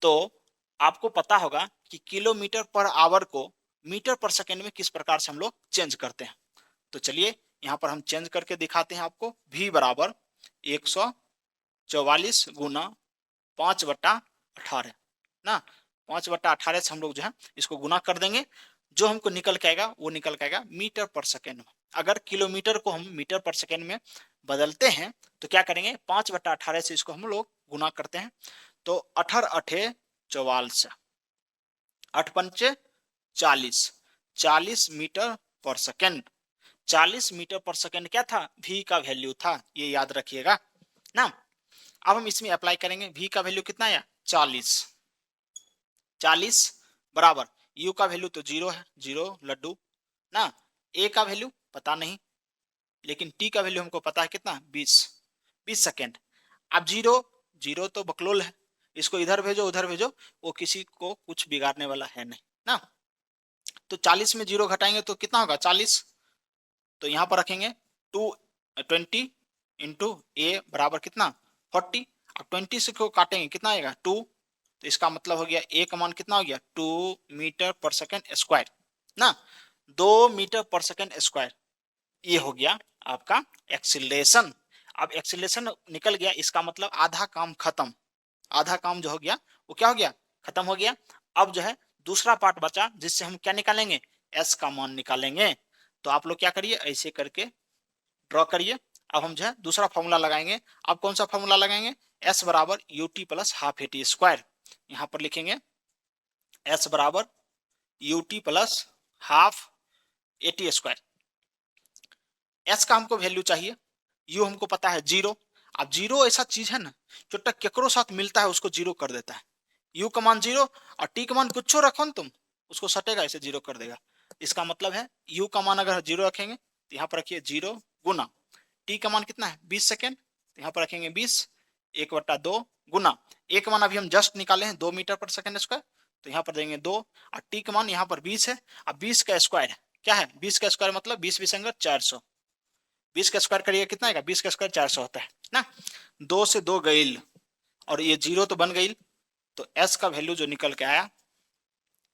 तो आपको पता होगा कि किलोमीटर पर आवर को मीटर पर सेकेंड में किस प्रकार से हम लोग चेंज करते हैं। तो चलिए यहाँ पर हम चेंज करके दिखाते हैं आपको। v बराबर 144 गुना 5/18 ना, 5/18 से हम लोग जो है इसको गुना कर देंगे, जो हमको निकल के आएगा वो निकल के आएगा मीटर पर सेकेंड में। अगर किलोमीटर को हम मीटर पर सेकेंड में बदलते हैं तो क्या करेंगे, 5/18 से इसको हम लोग गुना करते हैं, तो 18 44, 8 40, 40 मीटर पर सेकेंड। 40 मीटर पर सेकेंड क्या था, v का वैल्यू था, ये याद रखिएगा ना। अब हम इसमें अप्लाई करेंगे, v का वैल्यू कितना आया 40, 40 बराबर u का वैल्यू तो 0 है, 0 लड्डू ना, a का वैल्यू पता नहीं, लेकिन t का वैल्यू हमको पता है कितना 20, 20 सेकेंड। अब 0, 0 तो बकलोल है, इसको इधर भेजो उधर भेजो, वो किसी को कुछ बिगाड़ने वाला है नहीं ना। तो 40 में 0 घटाएंगे तो कितना होगा 40, तो यहां पर रखेंगे 20 इंटू ए बराबर कितना 40। अब 20 से को काटेंगे कितना आएगा 2, तो इसका मतलब हो गया ए का मान कितना हो गया 2 मीटर पर सेकेंड स्क्वायर ना, 2 मीटर पर सेकेंड स्क्वायर। ये हो गया आपका एक्सीलरेशन। अब एक्सीलरेशन निकल गया, इसका मतलब आधा काम खत्म, आधा काम जो हो गया वो क्या हो गया, खत्म हो गया। अब जो है दूसरा पार्ट बचा जिससे हम क्या निकालेंगे, एस का मान निकालेंगे। तो आप लोग क्या करिए, ऐसे करके ड्रॉ करिए। अब हम जो है दूसरा फॉर्मूला लगाएंगे। अब कौन सा फॉर्मूला लगाएंगे, एस बराबर U T plus half A T square. यहां पर लिखेंगे एस बराबर U T plus half A T square. S का हमको वैल्यू चाहिए, यू हमको पता है 0। अब 0 ऐसा चीज है ना जो टक केकरो साथ मिलता है उसको 0 कर देता है। यू का मान 0 और टी का मान कुछ रखो ना तुम, उसको सटेगा ऐसे 0 कर देगा। इसका मतलब है यू का मान अगर 0 रखेंगे तो यहाँ पर रखिए 0 गुना टी का मान कितना है 20 सेकेंड, तो यहाँ पर रखेंगे 20 1/2 गुना ए का मान अभी हम जस्ट निकाले हैं 2 मीटर पर सेकेंड स्क्वायर, तो यहाँ पर देंगे 2 और टी का मान यहाँ पर 20 है। अब 20 का स्क्वायर क्या है, 20 का स्क्वायर मतलब 20 20 400, 20 का स्क्वायर करिएगा कितना आएगा, 20 का स्क्वायर 400 होता है ना। 2 से 2 गईल और ये 0 तो बन गई, तो एस का वैल्यू जो निकल के आया,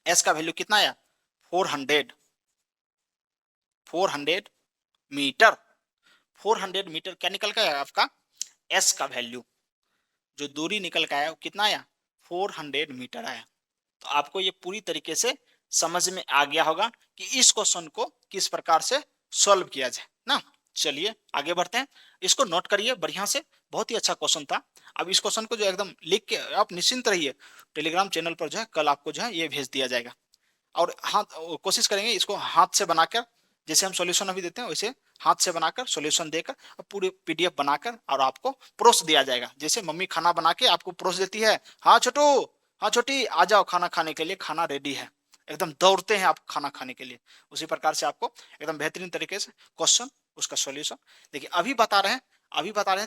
एस का वैल्यू कितना आया 400 मीटर। 400 मीटर क्या निकल के आया आपका, एस का वैल्यू जो दूरी निकल के आया वो कितना आया 400 मीटर आया। तो आपको ये पूरी तरीके से समझ में आ गया होगा कि इस क्वेश्चन को किस प्रकार से सॉल्व किया जाए ना। चलिए आगे बढ़ते हैं, इसको नोट करिए बढ़िया से, बहुत ही अच्छा क्वेश्चन था। अब इस क्वेश्चन को जो एकदम लिख के आप निश्चिंत रहिए, टेलीग्राम चैनल पर जो है कल आपको जो है ये भेज दिया जाएगा। और हाथ कोशिश करेंगे इसको हाथ से बनाकर, जैसे हम सॉल्यूशन अभी देते हैं वैसे हाथ से बनाकर सॉल्यूशन देकर और पूरे पीडीएफ बनाकर और आपको परोस दिया जाएगा। जैसे मम्मी खाना बना के आपको परोस देती है, हाँ छोटू हाँ छोटी आ जाओ खाना खाने के लिए, खाना रेडी है, एकदम दौड़ते हैं आप खाना खाने के लिए। उसी प्रकार से आपको एकदम बेहतरीन तरीके से क्वेश्चन उसका सॉल्यूशन देखिए अभी बता रहे हैं,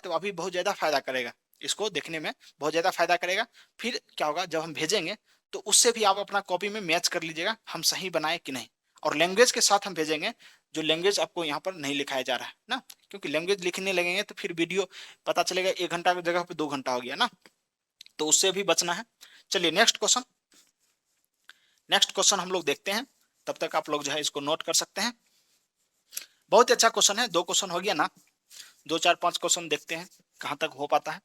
तो अभी बहुत ज्यादा फायदा करेगा, इसको देखने में बहुत ज्यादा फायदा करेगा। फिर क्या होगा जब हम भेजेंगे तो उससे भी आप अपना कॉपी में मैच कर लीजिएगा हम सही बनाए कि नहीं। और लैंग्वेज के साथ हम भेजेंगे जो लैंग्वेज आपको यहाँ पर नहीं लिखाया जा रहा है ना, क्योंकि लैंग्वेज लिखने लगेंगे तो फिर वीडियो पता चलेगा 1 घंटा की जगह पे 2 घंटा हो गया ना, तो उससे भी बचना है। चलिए नेक्स्ट क्वेश्चन हम लोग देखते हैं, तब तक आप लोग जो है इसको नोट कर सकते हैं। बहुत ही अच्छा क्वेश्चन है, 2 क्वेश्चन हो गया ना, 2 4 5 क्वेश्चन देखते हैं कहां तक हो पाता है,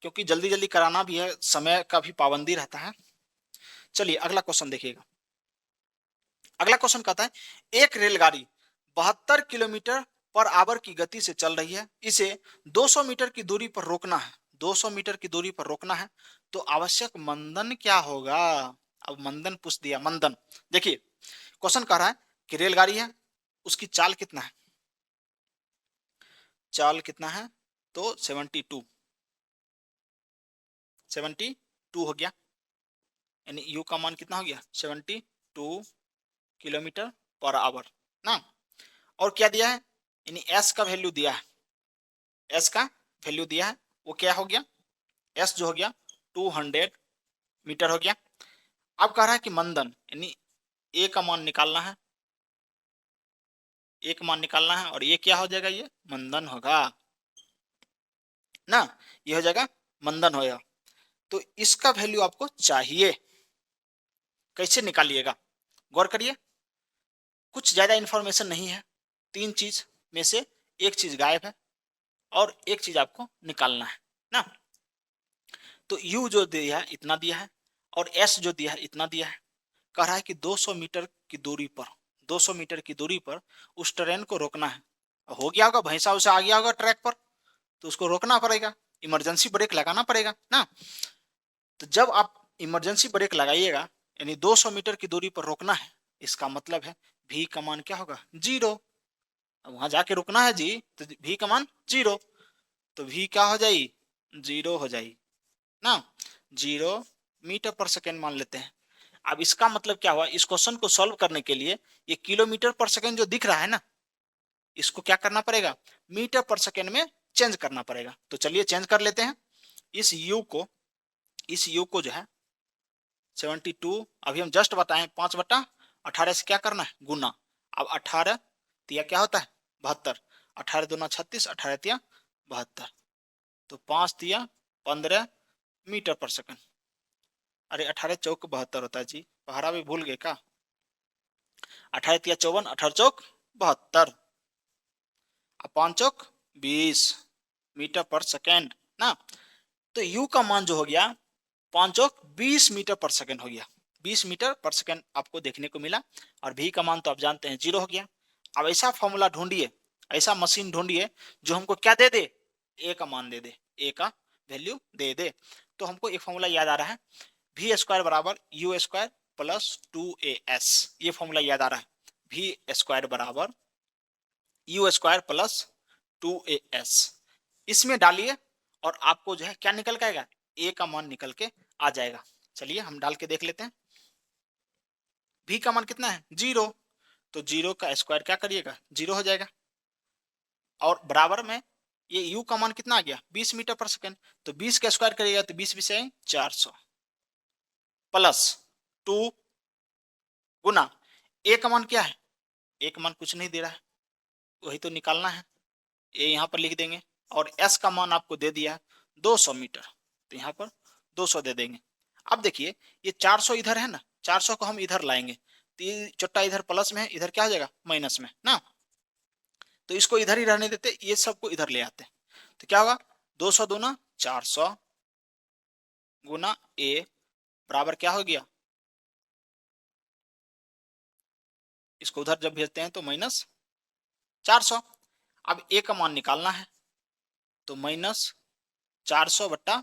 क्योंकि जल्दी जल्दी कराना भी है, समय का भी पाबंदी रहता है। चलिए अगला क्वेश्चन देखिएगा। अगला क्वेश्चन कहता है एक रेलगाड़ी 72 किलोमीटर पर आवर की गति से चल रही है, इसे 200 मीटर की दूरी पर रोकना है, 200 मीटर की दूरी पर रोकना है, तो आवश्यक मंदन क्या होगा। अब मंदन पूछ दिया, मंदन देखिए क्वेश्चन कह रहा है कि रेलगाड़ी है, उसकी चाल कितना है, चाल कितना है तो 72 हो गया, यानी यू का मान कितना हो गया 72 किलोमीटर पर आवर ना। और क्या दिया है, यानी एस का वैल्यू दिया है, एस का वैल्यू दिया है वो क्या हो गया, एस जो हो गया 200 मीटर हो गया। अब कह रहा है कि मंदन यानी ए का मान निकालना है, एक मान निकालना है और ये क्या हो जाएगा, ये मंदन होगा ना, ये हो जाएगा मंदन होगा। तो इसका वैल्यू आपको चाहिए, कैसे निकालिएगा गौर करिए, कुछ ज्यादा इंफॉर्मेशन नहीं है, 3 चीज में से एक चीज गायब है और एक चीज आपको निकालना है ना। तो u जो दिया है इतना दिया है और s जो दिया है इतना दिया है, कह रहा है कि 200 मीटर की दूरी पर, 200 मीटर की दूरी पर उस ट्रेन को रोकना है। हो गया होगा भैंसा उसे आ गया होगा ट्रैक पर, तो उसको रोकना पड़ेगा, इमरजेंसी ब्रेक लगाना पड़ेगा ना। तो जब आप इमरजेंसी ब्रेक लगाइएगा यानी 200 मीटर की दूरी पर रोकना है, इसका मतलब है v का मान क्या होगा 0। वहां जाके रुकना है जी, तो v का मान 0, तो v क्या हो जाएगी 0 हो जाएगी ना, 0 मीटर पर सेकेंड मान लेते हैं। अब इसका मतलब क्या हुआ, इस क्वेश्चन को सॉल्व करने के लिए ये किलोमीटर पर सेकेंड जो दिख रहा है ना, इसको क्या करना पड़ेगा मीटर पर सेकेंड में चेंज करना पड़ेगा। तो चलिए चेंज कर लेते हैं, इस u को जो है 72 अभी हम जस्ट बताएं 5/18 से क्या करना है गुना। अब 18 तिया क्या होता है 72, 18 दूना 36, 18 तिया 72, तो 5 तिया 15 मीटर पर सेकंड। अरे 18 चौक 72 होता है जी, पहाड़ा भी भूल गए का, 18 तिया 54, 18 चौक 72, 5 चौक 20 मीटर पर सेकेंड ना। तो u का मान जो हो गया 5 चौक 20 मीटर पर सेकेंड हो गया, 20 मीटर पर सेकेंड आपको देखने को मिला, और v का मान तो आप जानते हैं 0 हो गया। अब ऐसा फॉर्मूला ढूंढिए, ऐसा मशीन ढूंढिए जो हमको क्या दे दे, a का मान दे दे, a का वैल्यू दे दे। तो हमको एक फॉर्मूला याद आ रहा है, v स्क्वायर बराबर u स्क्वायर प्लस 2as, ये फॉर्मूला याद आ रहा है, v स्क्वायर बराबर u स्क्वायर प्लस 2as। इसमें डालिए और आपको जो है क्या निकल के आएगा, a का मान निकल के आ जाएगा। चलिए हम डाल के देख लेते हैं। v का मान कितना है 0, तो 0 का स्क्वायर क्या करिएगा 0 हो जाएगा, और बराबर में ये u का मान कितना आ गया 20 मीटर पर सेकेंड, तो 20 का स्क्वायर करिएगा तो 20 20 400 प्लस 2 गुना a का मान क्या है, a का मान कुछ नहीं दे रहा है, वही तो निकालना है, a यहाँ पर लिख देंगे, और s का मान आपको दे दिया है 200 मीटर, तो यहाँ पर 200 दे देंगे। अब देखिए ये 400 इधर है ना, 400 को हम इधर लाएंगे, तो ये चुट्टा इधर प्लस में है, इधर क्या हो जाएगा माइनस में ना, तो इसको इधर ही रहने देते, ये सबको इधर ले आते, तो क्या होगा 200 दूना 400 गुना a बराबर क्या हो गया, इसको उधर जब भेजते हैं तो माइनस 400। अब a का मान निकालना है, तो माइनस 400 बट्टा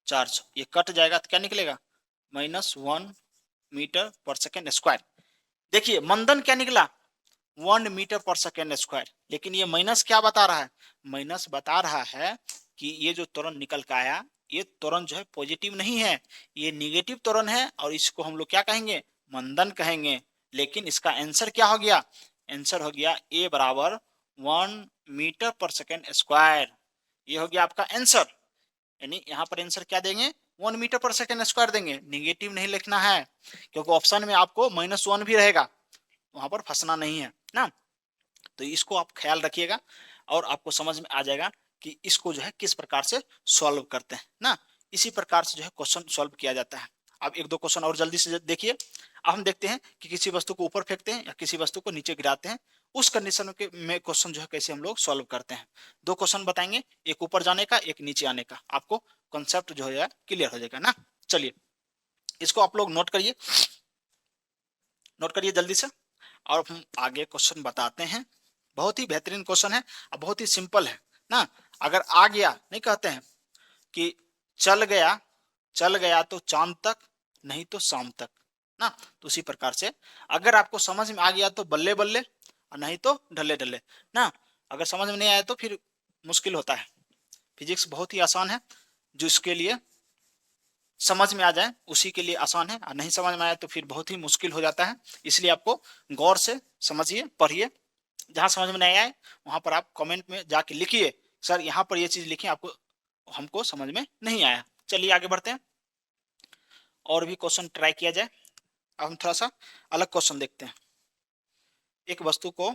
400, ये कट जाएगा तो क्या निकलेगा -1 मीटर पर सेकेंड स्क्वायर। देखिए मंदन क्या निकला 1 मीटर पर सेकेंड स्क्वायर, लेकिन ये माइनस क्या बता रहा है, माइनस बता रहा है कि ये जो त्वरण निकल के आया, ये त्वरण जो है पॉजिटिव नहीं है, ये निगेटिव त्वरण है, और इसको हम लोग क्या कहेंगे मंदन कहेंगे। लेकिन इसका आंसर क्या हो गया, आंसर हो गया a बराबर 1 मीटर पर सेकेंड स्क्वायर, ये हो गया आपका आंसर। यानी यहाँ पर आंसर क्या देंगे 1 मीटर पर सेकेंड स्क्वायर देंगे, निगेटिव नहीं लिखना है, क्योंकि ऑप्शन में आपको -1 भी रहेगा, वहां पर फंसना नहीं है ना। तो इसको आप ख्याल रखिएगा और आपको समझ में आ जाएगा कि इसको जो है किस प्रकार से सॉल्व करते हैं ना, इसी प्रकार से जो है क्वेश्चन सॉल्व किया जाता है। अब एक दो क्वेश्चन और जल्दी से देखिए। अब हम देखते हैं कि किसी वस्तु को ऊपर फेंकते हैं या किसी वस्तु को नीचे गिराते हैं, उस कंडीशन में क्वेश्चन जो है कैसे हम लोग सॉल्व करते हैं। दो क्वेश्चन बताएंगे, एक ऊपर जाने का एक नीचे आने का, आपको कॉन्सेप्ट जो है क्लियर हो जाएगा ना। चलिए इसको आप लोग नोट करिए, नोट करिए जल्दी से, और हम आगे क्वेश्चन बताते हैं। बहुत ही बेहतरीन क्वेश्चन है और बहुत ही सिंपल है ना। अगर आ गया, नहीं कहते हैं कि चल गया तो चांद तक, नहीं तो शाम तक ना, तो उसी प्रकार से अगर आपको समझ में आ गया तो बल्ले बल्ले, और नहीं तो ढल्ले ढल्ले ना। अगर समझ में नहीं आया तो फिर मुश्किल होता है। फिजिक्स बहुत ही आसान है, जो इसके लिए समझ में आ जाए उसी के लिए आसान है, और नहीं समझ में आए तो फिर बहुत ही मुश्किल हो जाता है। इसलिए आपको गौर से समझिए, पढ़िए, जहां समझ में नहीं आए वहां पर आप कमेंट में जाके लिखिए, सर यहाँ पर ये चीज लिखी आपको, हमको समझ में नहीं आया। चलिए आगे बढ़ते हैं और भी क्वेश्चन ट्राई किया जाए। अब हम थोड़ा सा अलग क्वेश्चन देखते हैं। एक वस्तु को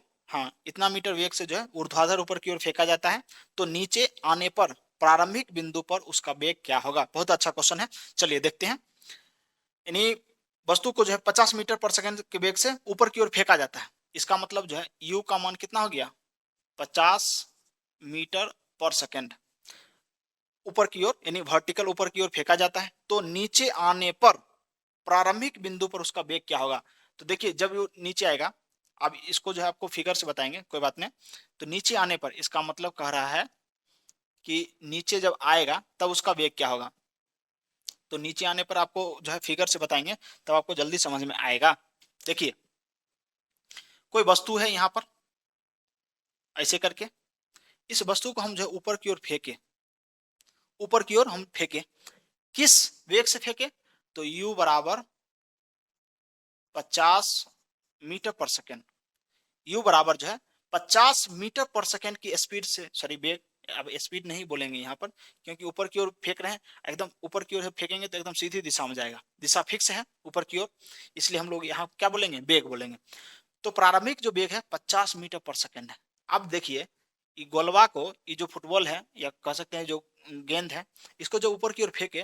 इतना मीटर वेग से जो है ऊर्ध्वाधर ऊपर की ओर फेंका जाता है, तो नीचे आने पर प्रारंभिक बिंदु पर उसका वेग क्या होगा। बहुत अच्छा क्वेश्चन है, चलिए देखते हैं। यानी वस्तु को जो है 50 मीटर पर सेकंड के वेग से ऊपर की ओर फेंका जाता है, इसका मतलब जो है u का मान कितना हो गया 50 मीटर पर सेकंड ऊपर की ओर, यानी वर्टिकल ऊपर की ओर फेंका जाता है, तो नीचे आने पर प्रारंभिक बिंदु पर उसका वेग क्या होगा। तो देखिए जब वो नीचे आएगा, अब इसको जो है आपको फिगर से बताएंगे, कोई बात नहीं। तो नीचे आने पर इसका मतलब कह रहा है कि नीचे जब आएगा तब उसका वेग क्या होगा। तो नीचे आने पर आपको जो है फिगर से बताएंगे, तब आपको जल्दी समझ में आएगा। देखिए कोई वस्तु है यहाँ पर, ऐसे करके इस वस्तु को हम जो है ऊपर की ओर फेंके, ऊपर की ओर हम फेंके, किस वेग से फेंके, तो u बराबर 50 मीटर पर सेकेंड, u बराबर जो है 50 मीटर पर सेकेंड की स्पीड से, सॉरी वेग, अब स्पीड नहीं बोलेंगे यहाँ पर, क्योंकि ऊपर की ओर फेंक रहे हैं, एकदम ऊपर की ओर फेंकेंगे तो एकदम सीधी दिशा में जाएगा, दिशा फिक्स है ऊपर की ओर, इसलिए हम लोग यहाँ क्या बोलेंगे वेग बोलेंगे। तो प्रारंभिक जो वेग है 50 मीटर पर सेकेंड है। अब देखिए ये गोलवा को, ये जो फुटबॉल है या कह सकते हैं जो गेंद है, इसको जो ऊपर की ओर फेंके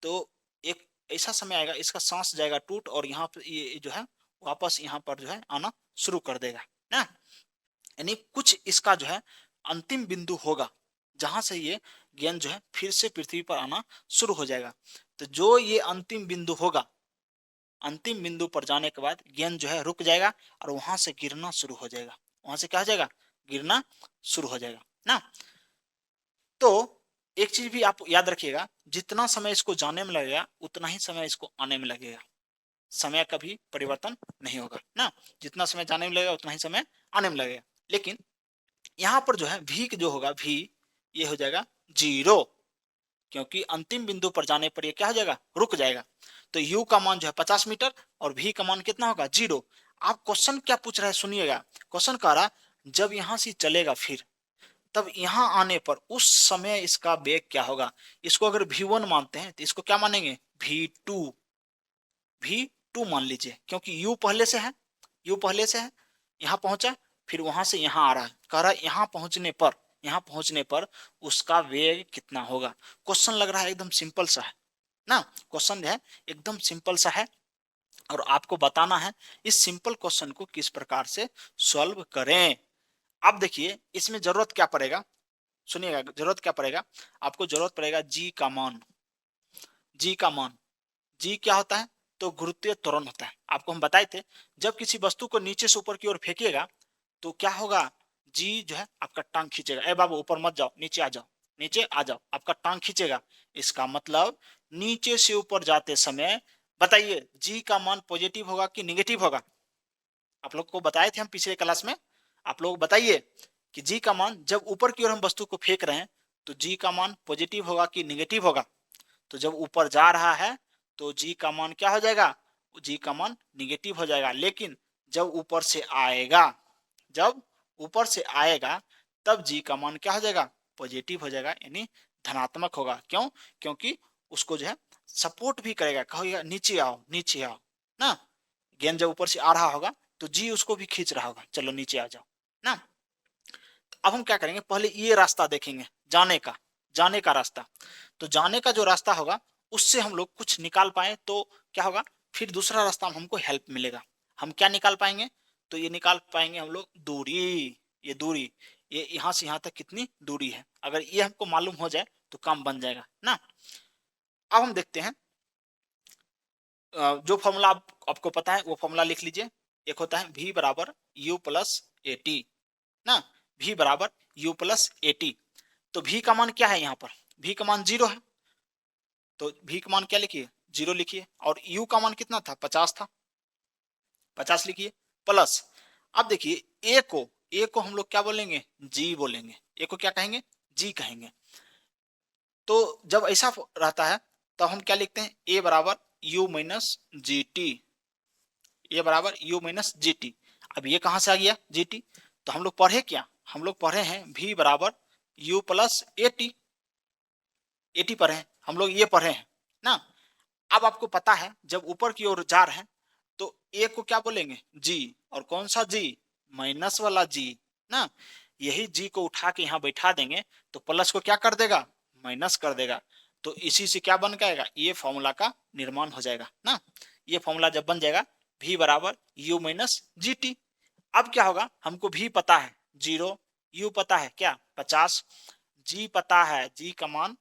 तो एक ऐसा समय आएगा इसका सांस जाएगा टूट, और यहाँ पे ये जो है वापस यहाँ पर जो है आना शुरू कर देगा ना। यानी कुछ इसका जो है अंतिम बिंदु होगा जहां से ये गेंद जो है फिर से पृथ्वी पर आना शुरू हो जाएगा। तो जो ये अंतिम बिंदु होगा अंतिम बिंदु पर जाने के बाद गेंद जो है रुक जाएगा और वहां से गिरना शुरू हो जाएगा। वहां से क्या हो जाएगा? गिरना शुरू हो जाएगा ना। तो एक चीज भी आप याद रखिएगा, जितना समय इसको जाने में लगेगा उतना ही समय इसको आने में लगेगा। समय का भी परिवर्तन नहीं होगा ना। जितना समय जाने में लगेगा उतना ही समय आने में लगेगा। लेकिन यहाँ पर जो है भी जो होगा, भी ये हो जाएगा 0, क्योंकि अंतिम बिंदु पर जाने पर ये क्या हो जाएगा? रुक जाएगा। तो u का मान जो है 50 मीटर और v का मान कितना होगा? 0। आप क्वेश्चन क्या पूछ रहे हैं सुनिएगा। क्वेश्चन कह रहा जब यहां से चलेगा फिर तब यहां आने पर उस समय इसका वेग क्या होगा। इसको अगर v1 मानते हैं तो इसको क्या मानेंगे? v2। v2 मान लीजिए, क्योंकि u पहले से है, u पहले से है, यहां पहुंचा फिर वहां से यहां आ रहा है। कह रहा है यहां पहुंचने पर उसका वेग कितना होगा। क्वेश्चन लग रहा है एकदम सिंपल सा है ना। क्वेश्चन जो है एकदम सिंपल सा है और आपको बताना है इस सिंपल क्वेश्चन को किस प्रकार से सॉल्व करें। अब देखिए इसमें जरूरत क्या पड़ेगा, सुनिएगा। जरूरत क्या पड़ेगा आपको? जरूरत पड़ेगा जी का मान। जी का मान, जी क्या होता है? तो गुरुत्वीय त्वरण होता है। आपको हम बताए थे जब किसी वस्तु को नीचे से ऊपर की ओर फेंकिएगा तो क्या होगा? जी जो है आपका टांग खींचेगा। ए बाबू ऊपर मत जाओ, नीचे आ जाओ, नीचे आ जाओ, आपका टांग खींचेगा। इसका मतलब नीचे से ऊपर जाते समय बताइए जी का मान पॉजिटिव होगा कि निगेटिव होगा? आप लोग को बताए थे हम पिछले क्लास में। आप लोग बताइए कि जी का मान जब ऊपर की ओर हम वस्तु को फेंक रहे हैं तो जी का मान पॉजिटिव होगा कि निगेटिव होगा? तो जब ऊपर जा रहा है तो जी का मान क्या हो जाएगा? जी का मान निगेटिव हो जाएगा। लेकिन जब ऊपर से आएगा, जब ऊपर से आएगा तब जी का मान क्या हो जाएगा? पॉजिटिव हो जाएगा, यानी धनात्मक होगा। क्यों? क्योंकि उसको जो है सपोर्ट भी करेगा, कहेगा नीचे आओ, नीचे आओ ना। गेंद जब ऊपर से आ रहा होगा तो जी उसको भी खींच रहा होगा, चलो नीचे आ जाओ ना। अब हम क्या करेंगे, पहले ये रास्ता देखेंगे जाने का रास्ता। तो जाने का जो रास्ता होगा उससे हम लोग कुछ निकाल पाए तो क्या होगा, फिर दूसरा रास्ता में हमको हेल्प मिलेगा। हम क्या निकाल पाएंगे? तो ये निकाल पाएंगे हम लोग दूरी। ये दूरी, ये यहाँ से यहाँ तक कितनी दूरी है, अगर ये हमको मालूम हो जाए तो काम बन जाएगा ना। अब हम देखते हैं जो फॉर्मूला आपको पता है वो फॉर्मूला लिख लीजिए। एक होता है v बराबर u प्लस ए टी ना, v बराबर u प्लस ए टी। तो v का मान क्या है? यहाँ पर v का मान 0 है, तो v का मान क्या लिखिए? 0 लिखिए। और u का मान कितना था? 50 था, 50 लिखिए प्लस। अब देखिए a को हम लोग क्या बोलेंगे? g बोलेंगे। a को क्या कहेंगे? g कहेंगे। तो जब ऐसा रहता है तो हम क्या लिखते हैं? a बराबर u माइनस जी टी, ए बराबर यू माइनस जी टी। अब ये कहां से आ गया? G T. तो हम लोग पढ़े क्या? हम लोग पढ़े हैं v बराबर you plus A T. A T पढ़े हैं हम लोग, ये पढ़े हैं ना। अब आपको पता है जब ऊपर की ओर जा रहे हैं तो ए को क्या बोलेंगे? जी। और कौन सा जी? माइनस वाला जी ना। यही जी को उठा के यहाँ बैठा देंगे तो प्लस को क्या कर देगा? माइनस कर देगा। तो इसी से क्या बन जाएगा? ये फॉर्मूला का निर्माण हो जाएगा ना। ये फॉर्मूला जब बन जाएगा v बराबर यू माइनस जी टी। अब क्या होगा? हमको v पता है 0, u पता है क्या? 50, g पता है, g का मान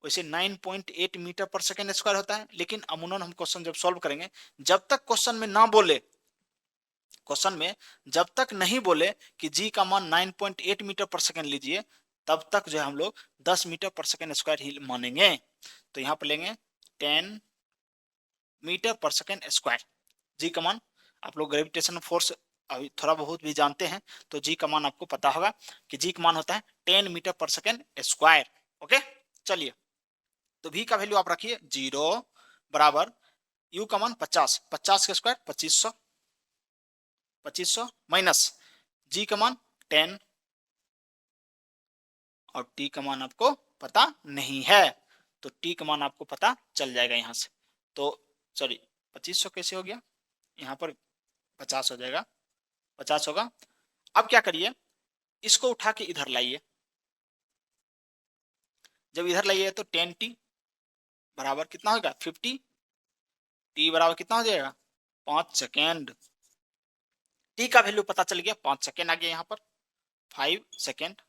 वैसे 9.8 मीटर पर सेकेंड स्क्वायर होता है। लेकिन अमूमन हम क्वेश्चन जब सॉल्व करेंगे, जब तक क्वेश्चन में ना बोले, क्वेश्चन में जब तक नहीं बोले कि g का मान 9.8 मीटर पर सेकेंड लीजिए, तब तक जो है हम लोग 10 मीटर पर सेकेंड स्क्वायर ही मानेंगे। तो यहाँ पर लेंगे 10 मीटर पर सेकेंड स्क्वायर। जी का मान आप लोग ग्रेविटेशन फोर्स अभी थोड़ा बहुत भी जानते हैं तो जी का मान आपको पता होगा कि जी का मान होता है 10 मीटर पर सेकेंड स्क्वायर। ओके, चलिए। तो v का वैल्यू आप रखिए 0 बराबर u का मान 50, 50 का स्क्वायर 2500, 2500 माइनस g का मान 10 और t का मान आपको पता नहीं है तो t का मान आपको पता चल जाएगा यहाँ से। तो सॉरी 2500 कैसे हो गया? यहाँ पर 50 हो जाएगा, 50 होगा। अब क्या करिए, इसको उठा के इधर लाइए। जब इधर लाइए तो 10t बराबर कितना होगा? 50। t बराबर कितना हो जाएगा? 5 सेकेंड। t का वैल्यू पता चल गया, 5 सेकेंड आ गया यहाँ पर, 5 सेकेंड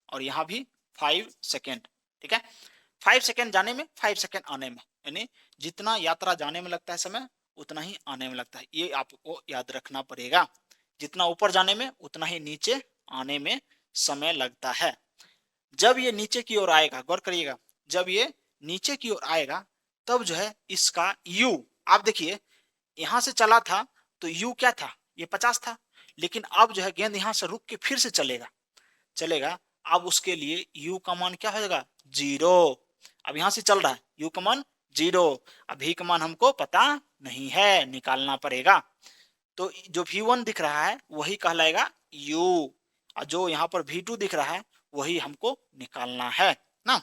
और यहाँ भी 5 सेकेंड। ठीक है, 5 सेकेंड जाने में 5 सेकेंड आने में, यानी जितना यात्रा जाने में लगता है समय, उतना ही आने में लगता है। ये आपको याद रखना पड़ेगा। जितना ऊपर जाने में, उतना ही नीचे आने में समय लगता है। जब ये नीचे की ओर आएगा, गौर करिएगा, जब ये नीचे की ओर आएगा तब जो है इसका u, आप देखिए यहां से चला था तो u क्या था, ये 50 था, लेकिन अब जो है गेंद यहां से रुक के फिर से चलेगा चलेगा अब उसके लिए u का मान क्या हो जाएगा, 0। अब यहां से चल रहा है, u का मान 0, अब v का मान हमको पता नहीं है, निकालना पड़ेगा। तो जो v1 दिख रहा है वही कहलाएगा u, और जो यहाँ पर v2 दिख रहा है वही हमको निकालना है ना।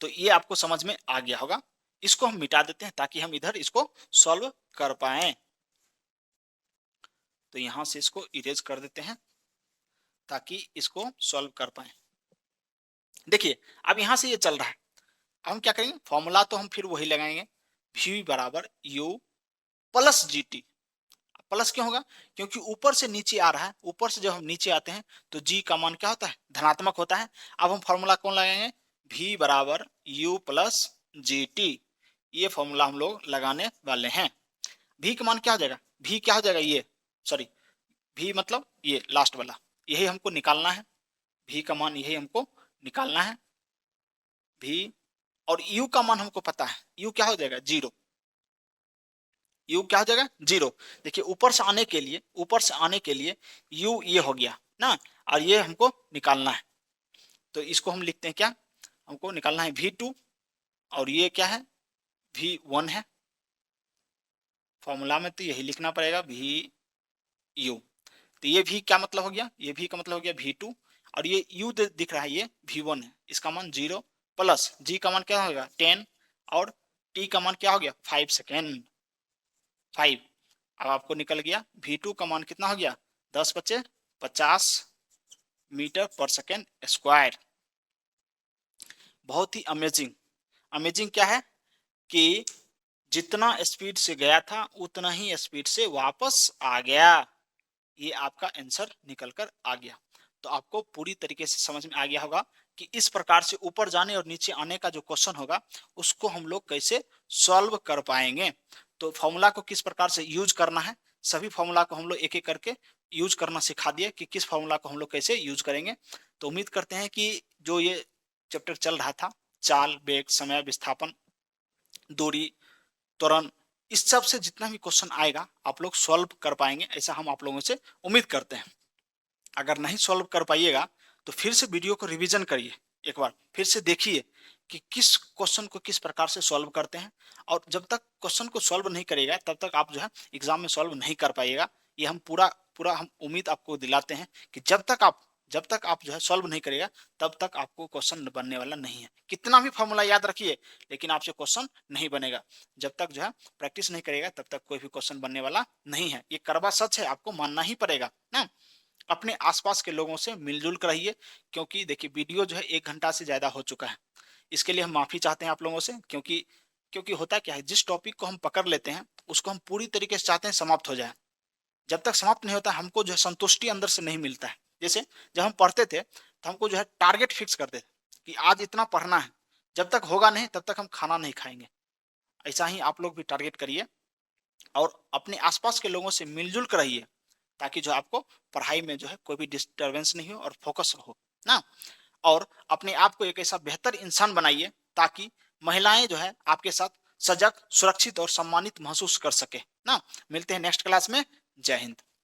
तो ये आपको समझ में आ गया होगा। इसको हम मिटा देते हैं ताकि हम इधर इसको सॉल्व कर पाए। तो यहां से इसको इरेज कर देते हैं ताकि इसको सॉल्व कर पाए। देखिए अब यहां से ये चल रहा है, अब हम क्या करेंगे, फॉर्मूला तो हम फिर वही लगाएंगे, v बराबर u plus G T. Plus क्यों होगा, क्योंकि ऊपर से नीचे आ रहा है, ऊपर से जब हम नीचे आते हैं तो g का मान क्या होता है, धनात्मक होता है। अब हम फॉर्मूला कौन लगाएंगे, v बराबर u प्लस जी टी, ये फॉर्मूला हम लोग लगाने वाले हैं। v का मान क्या हो जाएगा, v क्या हो जाएगा, ये सॉरी v मतलब ये लास्ट वाला, यही हमको निकालना है। v का मान यही हमको निकालना है, v और u का मान हमको पता है, u क्या हो जाएगा, 0। u क्या हो जाएगा, 0। देखिए ऊपर से आने के लिए, ऊपर से आने के लिए u ये हो गया ना, और ये हमको निकालना है। तो इसको हम लिखते हैं क्या, हमको निकालना है v2, और ये क्या है, v1 है। फॉर्मूला में तो यही लिखना पड़ेगा vu। तो ये v क्या मतलब हो गया, ये v का मतलब हो गया v2, और ये u दिख रहा है ये v1 है, इसका मान 0 प्लस g का मान क्या होगा 10, और t का मान क्या हो गया 5 सेकेंड, 5। अब आपको निकल गया v2 का मान कितना हो गया, 10 बचे 50 मीटर पर सेकेंड स्क्वायर। बहुत ही अमेजिंग। अमेजिंग क्या है कि जितना स्पीड से गया था उतना ही स्पीड से वापस आ गया। ये आपका आंसर निकल कर आ गया। तो आपको पूरी तरीके से समझ में आ गया होगा कि इस प्रकार से ऊपर जाने और नीचे आने का जो क्वेश्चन होगा उसको हम लोग कैसे सॉल्व कर पाएंगे। तो फॉर्मूला को किस प्रकार से यूज करना है, सभी फॉर्मूला को हम लोग एक एक करके यूज करना सिखा दिए कि किस फॉर्मूला को हम लोग कैसे यूज करेंगे। तो उम्मीद करते हैं कि जो ये चैप्टर चल रहा था, चाल, वेग, समय, विस्थापन, दूरी, त्वरण, इस सब से जितना भी क्वेश्चन आएगा आप लोग सॉल्व कर पाएंगे, ऐसा हम आप लोगों से उम्मीद करते हैं। अगर नहीं सॉल्व कर पाइएगा तो फिर से वीडियो को रिवीजन करिए, एक बार फिर से देखिए कि किस क्वेश्चन को किस प्रकार से सॉल्व करते हैं। और जब तक क्वेश्चन को सॉल्व नहीं करिएगा तब तक आप जो है एग्जाम में सॉल्व नहीं कर पाइएगा। ये हम पूरा पूरा हम उम्मीद आपको दिलाते हैं कि जब तक आप जो है सॉल्व नहीं करेगा तब तक आपको क्वेश्चन बनने वाला नहीं है। कितना भी फॉर्मूला याद रखिए लेकिन आपसे क्वेश्चन नहीं बनेगा। जब तक जो है प्रैक्टिस नहीं करेगा तब तक कोई भी क्वेश्चन बनने वाला नहीं है। ये करवा सच है, आपको मानना ही पड़ेगा ना। अपने आसपास के लोगों से मिलजुल कर रहिए, क्योंकि देखिए वीडियो जो है 1 घंटा से ज्यादा हो चुका है। इसके लिए हम माफी चाहते हैं आप लोगों से, क्योंकि क्योंकि होता क्या है, जिस टॉपिक को हम पकड़ लेते हैं उसको हम पूरी तरीके से चाहते हैं समाप्त हो जाए। जब तक समाप्त नहीं होता हमको जो है संतुष्टि अंदर से नहीं मिलता है। जैसे जब हम पढ़ते थे तो हमको जो है टारगेट फिक्स करते थे कि आज इतना पढ़ना है, जब तक होगा नहीं तब तक हम खाना नहीं खाएंगे। ऐसा ही आप लोग भी टारगेट करिए और अपने आसपास के लोगों से मिलजुल कर रहिए, ताकि जो आपको पढ़ाई में जो है कोई भी डिस्टरबेंस नहीं हो और फोकस हो ना। और अपने आप को एक ऐसा बेहतर इंसान बनाइए ताकि महिलाएं जो है आपके साथ सजग, सुरक्षित और सम्मानित महसूस कर सके ना। मिलते हैं नेक्स्ट क्लास में। जय हिंद।